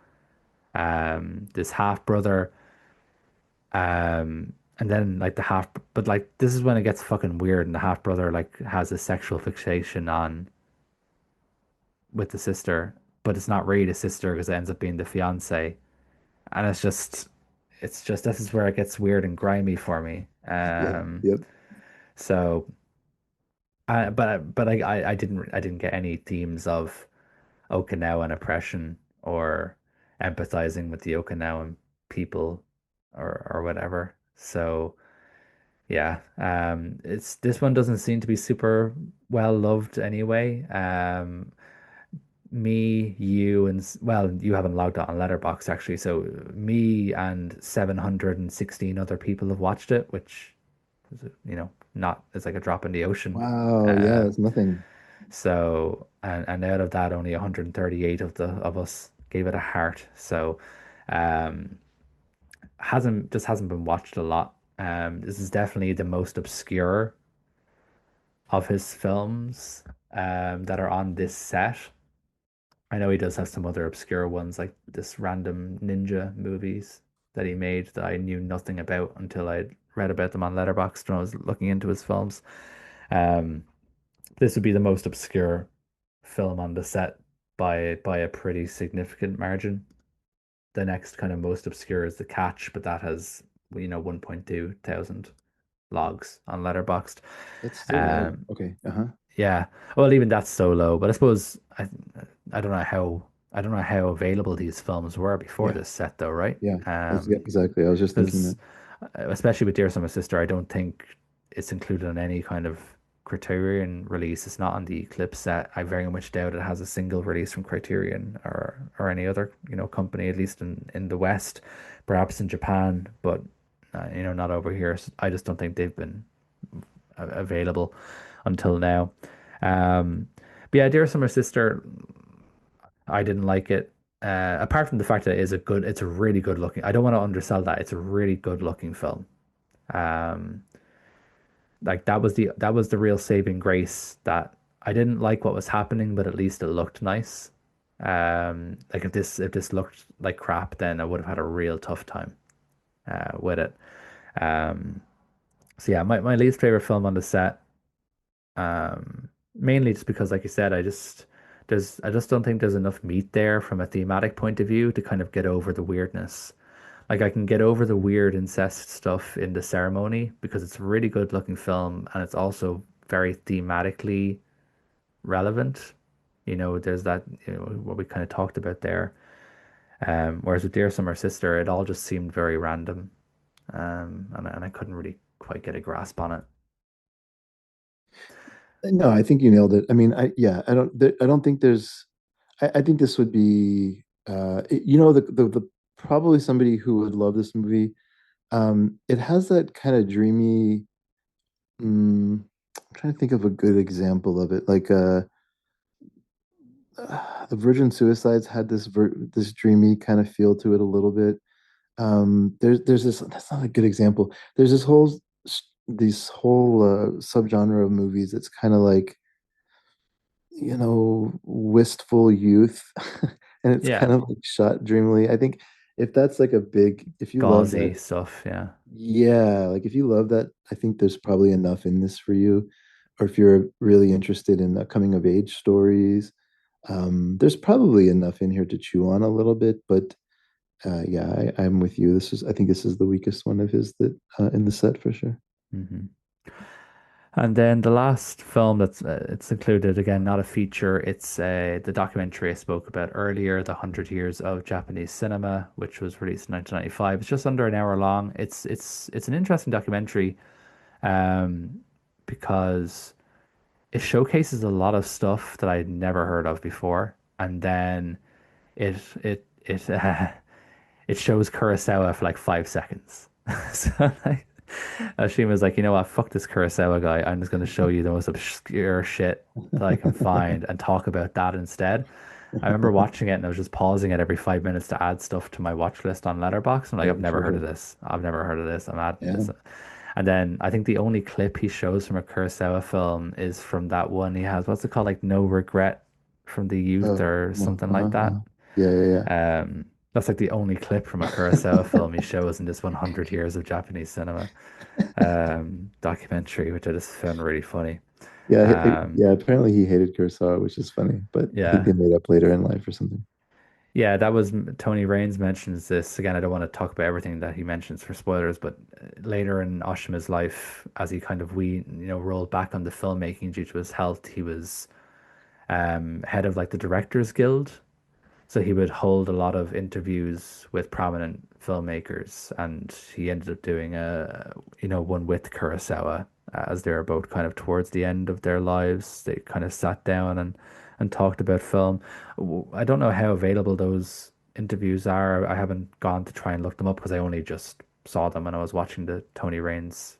half brother. And then like the half, but like this is when it gets fucking weird, and the half brother like has a sexual fixation on with the sister, but it's not really the sister because it ends up being the fiance. And it's just this is where it gets weird and grimy for me. Yep, yep. So but I didn't get any themes of Okinawan oppression or empathizing with the Okinawan people or whatever. So yeah, it's this one doesn't seem to be super well loved anyway. Me, you, and well, you haven't logged on Letterboxd actually. So me and 716 other people have watched it, which is, not it's like a drop in the ocean. Wow, yeah, Uh, that's nothing. so and out of that, only 138 of us gave it a heart. So um, hasn't been watched a lot. This is definitely the most obscure of his films that are on this set. I know he does have some other obscure ones like this random ninja movies that he made that I knew nothing about until I read about them on Letterboxd when I was looking into his films. Um, this would be the most obscure film on the set by a pretty significant margin. The next kind of most obscure is The Catch, but that has 1.2 thousand logs on Letterboxd. That's still low. Um, Okay. Uh-huh. yeah, well, even that's so low. But I suppose I don't know I don't know how available these films were before Yeah. this set, though, right? Yeah. Yeah, exactly. I was just thinking Because that. especially with Dear Summer Sister, I don't think it's included in any kind of Criterion release. It's not on the Eclipse set. I very much doubt it has a single release from Criterion or any other company, at least in the West, perhaps in Japan, but not over here. So I just don't think they've been available until now. Um, but yeah, Dear Summer Sister, I didn't like it. Apart from the fact that it's a really good looking. I don't want to undersell that. It's a really good looking film. Um, like that was the real saving grace that I didn't like what was happening, but at least it looked nice. Like if this looked like crap, then I would have had a real tough time with it. Um, so yeah, my least favorite film on the set. Mainly just because, like you said, I just don't think there's enough meat there from a thematic point of view to kind of get over the weirdness. Like I can get over the weird incest stuff in The Ceremony because it's a really good looking film and it's also very thematically relevant. There's that, what we kind of talked about there. Whereas with Dear Summer Sister, it all just seemed very random. And I couldn't really quite get a grasp on it. No, I think you nailed it. I mean, I don't think there's I think this would be the probably somebody who would love this movie. It has that kind of dreamy I'm trying to think of a good example of it. Like the Virgin Suicides had this dreamy kind of feel to it a little bit. There's this that's not a good example. There's this whole subgenre of movies that's kind of like wistful youth, and it's Yeah, kind of like shot dreamily. I think if that's like if you love gauzy that, stuff. Yeah. yeah, like if you love that, I think there's probably enough in this for you. Or if you're really interested in the coming of age stories, there's probably enough in here to chew on a little bit. But yeah, I'm with you. I think this is the weakest one of his that in the set for sure. hmm And then the last film that's it's included again, not a feature. It's the documentary I spoke about earlier, The 100 Years of Japanese Cinema, which was released in 1995. It's just under an hour long. It's an interesting documentary, um, because it showcases a lot of stuff that I'd never heard of before, and then it it it it shows Kurosawa for like 5 seconds. So like, Oshima's like, you know what, fuck this Kurosawa guy. I'm just going to show you the most obscure shit that I can find and talk about that instead. I remember watching it and I was just pausing it every 5 minutes to add stuff to my watch list on Letterboxd. I'm like, I've Sure, never sure, heard of sure. this. I've never heard of this. I'm adding Yeah. this. And then I think the only clip he shows from a Kurosawa film is from that one he has. What's it called? Like No Regret from the Youth Oh, or well, something like that. yeah, yeah, yeah. That's like the only clip from a Kurosawa film he shows in this 100 years of Japanese cinema documentary, which I just found really funny. Yeah, Um, yeah. Apparently, he hated Kurosawa, which is funny, but I think yeah, they made up later in life or something. yeah, that was Tony Raines mentions this again. I don't want to talk about everything that he mentions for spoilers, but later in Oshima's life, as he kind of rolled back on the filmmaking due to his health, he was head of like the Directors Guild. So he would hold a lot of interviews with prominent filmmakers, and he ended up doing one with Kurosawa, as they were both kind of towards the end of their lives. They kind of sat down and talked about film. I don't know how available those interviews are. I haven't gone to try and look them up because I only just saw them when I was watching the Tony Raines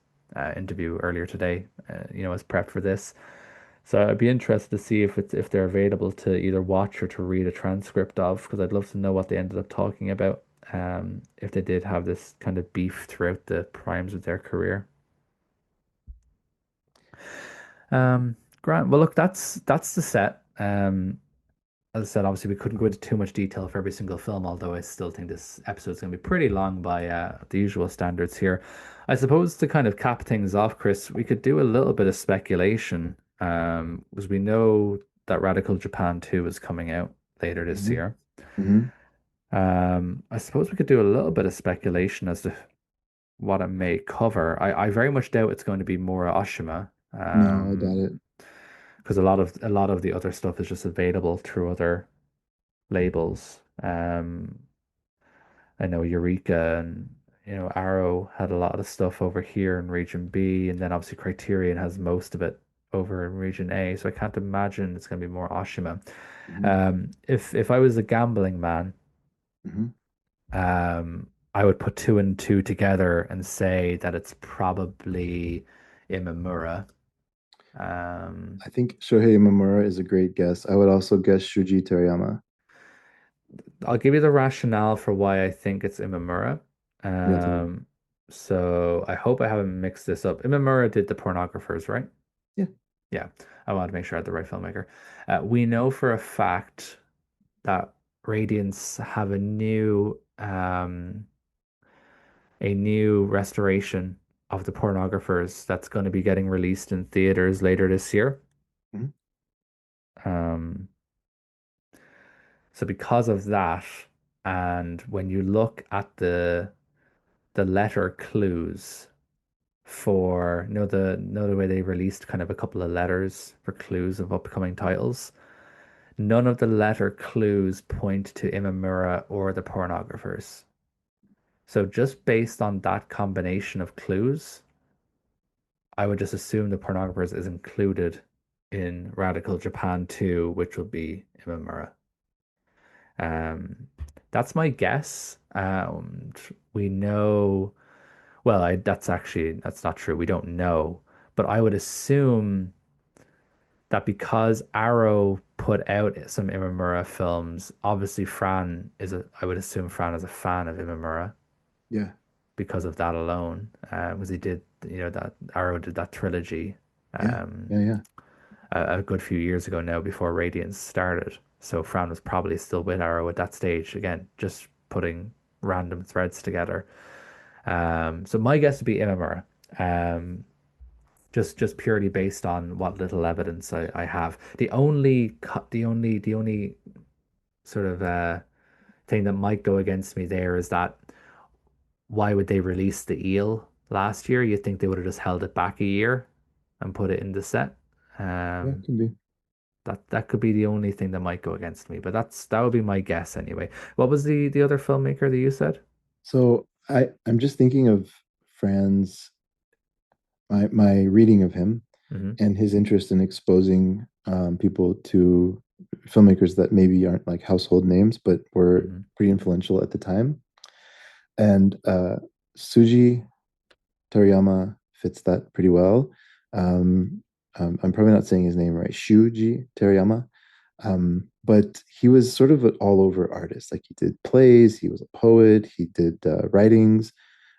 interview earlier today, as prep for this. So I'd be interested to see if they're available to either watch or to read a transcript of, because I'd love to know what they ended up talking about. If they did have this kind of beef throughout the primes of their career. Grant, well, look, that's the set. As I said, obviously we couldn't go into too much detail for every single film, although I still think this episode is going to be pretty long by the usual standards here. I suppose to kind of cap things off, Chris, we could do a little bit of speculation, because we know that Radical Japan 2 is coming out later this Hmm. year. Hmm. I suppose we could do a little bit of speculation as to what it may cover. I very much doubt it's going to be more Oshima, No, I doubt it. because a lot of the other stuff is just available through other labels. I know Eureka and Arrow had a lot of stuff over here in Region B, and then obviously Criterion has most of it over in Region A. So I can't imagine it's going to be more Oshima. Hmm. If I was a gambling man, Hmm. I would put two and two together and say that it's probably Imamura. Um, I think Shohei Imamura is a great guess. I would also guess Shuji Terayama. I'll give you the rationale for why I think it's Imamura. Yeah, totally. Um, so I hope I haven't mixed this up. Imamura did the pornographers, right? Yeah. Yeah, I wanted to make sure I had the right filmmaker. We know for a fact that Radiance have a new restoration of the pornographers that's going to be getting released in theaters later this year. Mhm. Um, so because of that, and when you look at the letter clues for the way they released kind of a couple of letters for clues of upcoming titles. None of the letter clues point to Imamura or the pornographers. So just based on that combination of clues, I would just assume the pornographers is included in Radical Japan 2, which will be Imamura. Um, that's my guess. We know. Well, that's not true. We don't know, but I would assume that because Arrow put out some Imamura films, obviously I would assume Fran is a fan of Imamura Yeah. because of that alone, because he did, that Arrow did that trilogy, Yeah. um, Yeah. Yeah. a good few years ago now before Radiance started. So Fran was probably still with Arrow at that stage. Again, just putting random threads together. So my guess would be Imamura. Um, just purely based on what little evidence I have. The only sort of thing that might go against me there is that why would they release the eel last year? You'd think they would have just held it back a year and put it in the set. Yeah, Um, can be. that could be the only thing that might go against me, but that would be my guess anyway. What was the other filmmaker that you said? So I'm just thinking of Franz, my reading of him Hmm. and his interest in exposing people to filmmakers that maybe aren't like household names, but were Hmm. pretty influential at the time. And Suji Toriyama fits that pretty well. Um, I'm probably not saying his name right, Shuji Terayama. But he was sort of an all-over artist. Like he did plays, he was a poet, he did writings,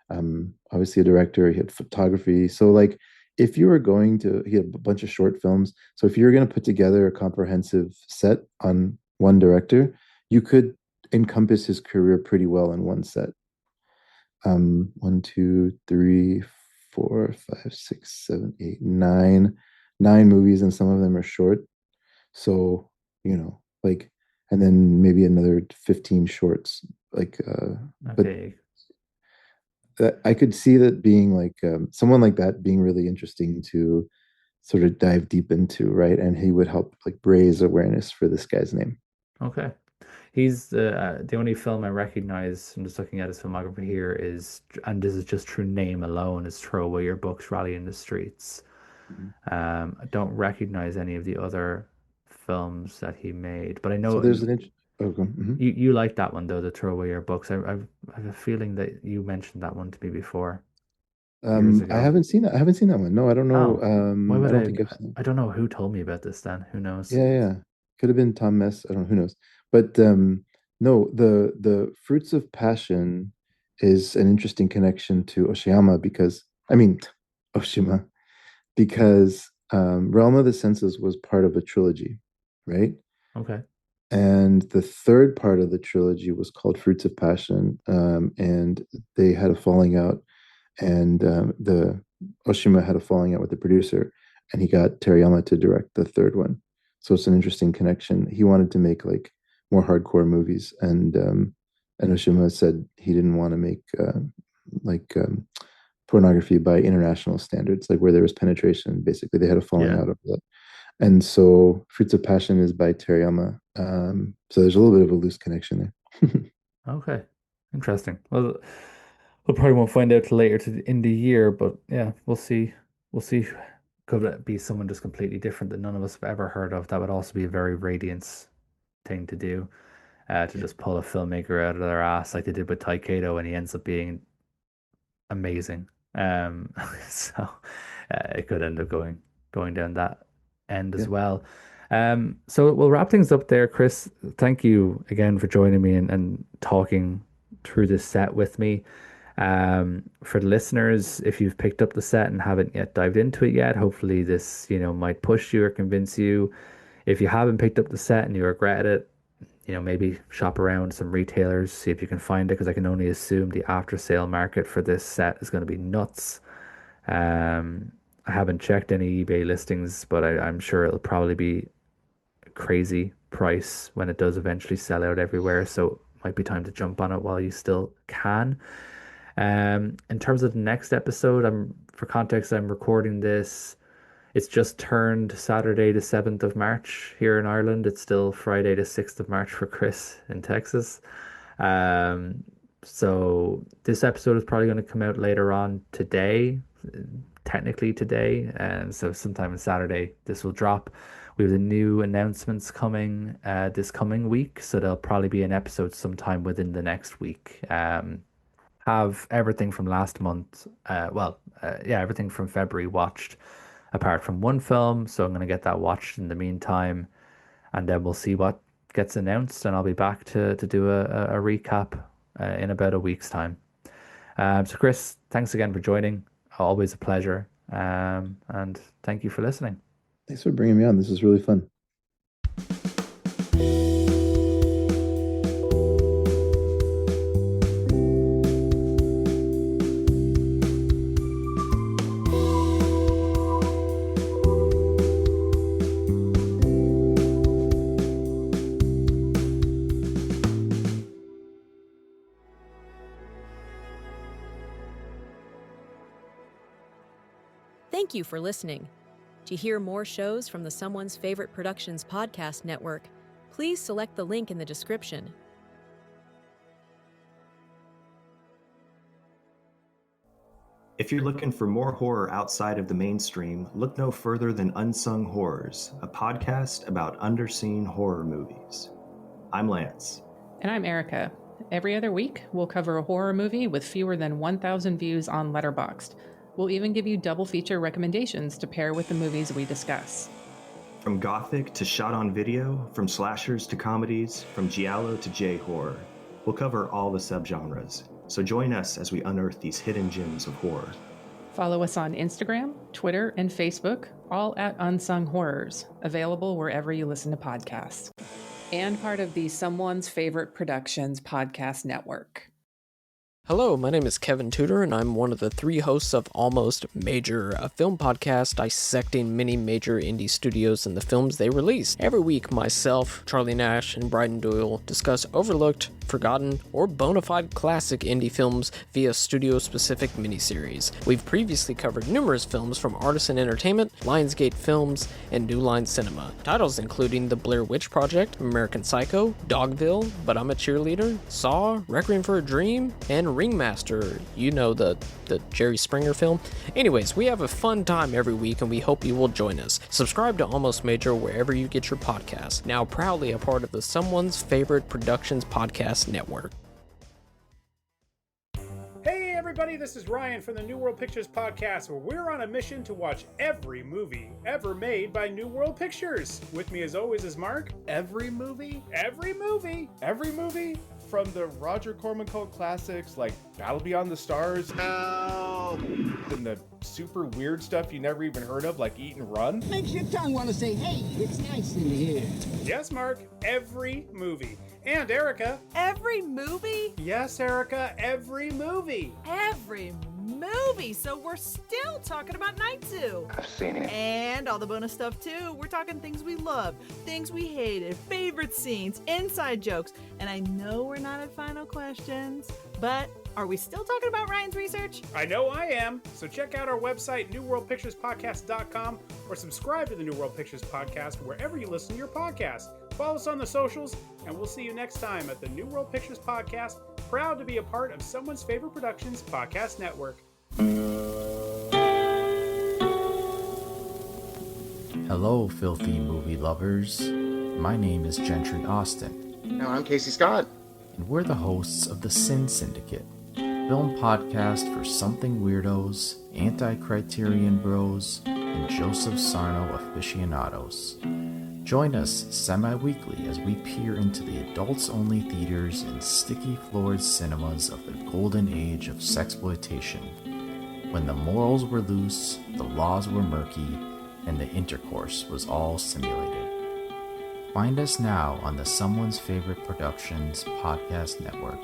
obviously a director, he had photography. So like if you were going to, he had a bunch of short films. So if you were going to put together a comprehensive set on one director, you could encompass his career pretty well in one set. One, two, three, four, five, six, seven, eight, nine movies, and some of them are short. So, like, and then maybe another 15 shorts. Like, but Okay. that I could see that being like someone like that being really interesting to sort of dive deep into, right? And he would help like raise awareness for this guy's name. Okay. He's the only film I recognize. I'm just looking at his filmography here is, and this is just through name alone, is Throw Away Your Books, Rally in the Streets. Mhm. I don't recognize any of the other films that he made, but I So know there's an int okay. you like that one though, the Throw Away Your Books. I have a feeling that you mentioned that one to me before years I ago. haven't seen that. I haven't seen that one. No, I don't know. Oh, why I would don't think I've seen it. I don't know who told me about this then. Who knows? Yeah, yeah. Could have been Tom Mess. I don't know. Who knows? But no, the Fruits of Passion is an interesting connection to Oshiyama because I mean Oshima because Realm of the Senses was part of a trilogy, right? Okay. And the third part of the trilogy was called Fruits of Passion, and they had a falling out, and the Oshima had a falling out with the producer, and he got Terayama to direct the third one. So it's an interesting connection. He wanted to make like more hardcore movies, and Oshima said he didn't want to make like pornography by international standards, like where there was penetration. Basically, they had a falling Yeah. out of that. And so Fruits of Passion is by Terayama. So there's a little bit of a loose connection there. Okay. Interesting. Well, we'll probably won't find out till later in the year, but yeah, we'll see. We'll see. Could it be someone just completely different that none of us have ever heard of? That would also be a very Radiance thing to do, to just pull a filmmaker out of their ass like they did with Taikedo, and he ends up being amazing. Um, so it could end up going down that end as Yeah. well. So we'll wrap things up there, Chris. Thank you again for joining me and talking through this set with me. For the listeners, if you've picked up the set and haven't yet dived into it yet, hopefully this, might push you or convince you. If you haven't picked up the set and you regret it, maybe shop around some retailers, see if you can find it, because I can only assume the after sale market for this set is going to be nuts. I haven't checked any eBay listings, but I'm sure it'll probably be a crazy price when it does eventually sell out everywhere. So it might be time to jump on it while you still can. In terms of the next episode, for context, I'm recording this. It's just turned Saturday the 7th of March here in Ireland. It's still Friday the 6th of March for Chris in Texas. Um, so this episode is probably going to come out later on today, technically today. So sometime on Saturday this will drop. We have the new announcements coming this coming week, so there'll probably be an episode sometime within the next week. Have everything from last month, yeah, everything from February watched, apart from one film. So I'm going to get that watched in the meantime, and then we'll see what gets announced, and I'll be back to do a recap in about a week's time. So, Chris, thanks again for joining. Always a pleasure. And thank you for listening. Thanks for bringing me on. This is really fun. Thank you for listening. To hear more shows from the Someone's Favorite Productions podcast network, please select the link in the description. If you're looking for more horror outside of the mainstream, look no further than Unsung Horrors, a podcast about underseen horror movies. I'm Lance. And I'm Erica. Every other week, we'll cover a horror movie with fewer than 1,000 views on Letterboxd. We'll even give you double feature recommendations to pair with the movies we discuss. From gothic to shot on video, from slashers to comedies, from giallo to J-horror, we'll cover all the subgenres. So join us as we unearth these hidden gems of horror. Follow us on Instagram, Twitter, and Facebook, all at Unsung Horrors, available wherever you listen to podcasts. And part of the Someone's Favorite Productions podcast network. Hello, my name is Kevin Tudor, and I'm one of the 3 hosts of Almost Major, a film podcast dissecting many major indie studios and the films they release. Every week, myself, Charlie Nash, and Bryden Doyle discuss overlooked, forgotten, or bona fide classic indie films via studio-specific miniseries. We've previously covered numerous films from Artisan Entertainment, Lionsgate Films, and New Line Cinema. Titles including The Blair Witch Project, American Psycho, Dogville, But I'm a Cheerleader, Saw, Requiem for a Dream, and Ringmaster, you know, the Jerry Springer film. Anyways, we have a fun time every week and we hope you will join us. Subscribe to Almost Major wherever you get your podcasts. Now proudly a part of the Someone's Favorite Productions podcast network. Hey everybody, this is Ryan from the New World Pictures podcast, where we're on a mission to watch every movie ever made by New World Pictures. With me as always is Mark. Every movie? Every movie? Every movie? From the Roger Corman cult classics like Battle Beyond the Stars, and the super weird stuff you never even heard of like Eat and Run. Makes your tongue want to say, hey, it's nice in here. Yes, Mark, every movie. And Erica. Every movie? Yes, Erica, every movie. Every movie. So we're still talking about Night Zoo. I've seen it. And all the bonus stuff too. We're talking things we loved, things we hated, favorite scenes, inside jokes. And I know we're not at final questions, but are we still talking about Ryan's research? I know I am. So check out our website, newworldpicturespodcast.com, or subscribe to the New World Pictures Podcast wherever you listen to your podcast. Follow us on the socials, and we'll see you next time at the New World Pictures Podcast, proud to be a part of Someone's Favorite Productions podcast network. Hello, filthy movie lovers. My name is Gentry Austin. And I'm Casey Scott. And we're the hosts of the Sin Syndicate, film podcast for something weirdos, anti-criterion bros, and Joseph Sarno aficionados. Join us semi-weekly as we peer into the adults-only theaters and sticky-floored cinemas of the golden age of sexploitation, when the morals were loose, the laws were murky, and the intercourse was all simulated. Find us now on the Someone's Favorite Productions podcast network.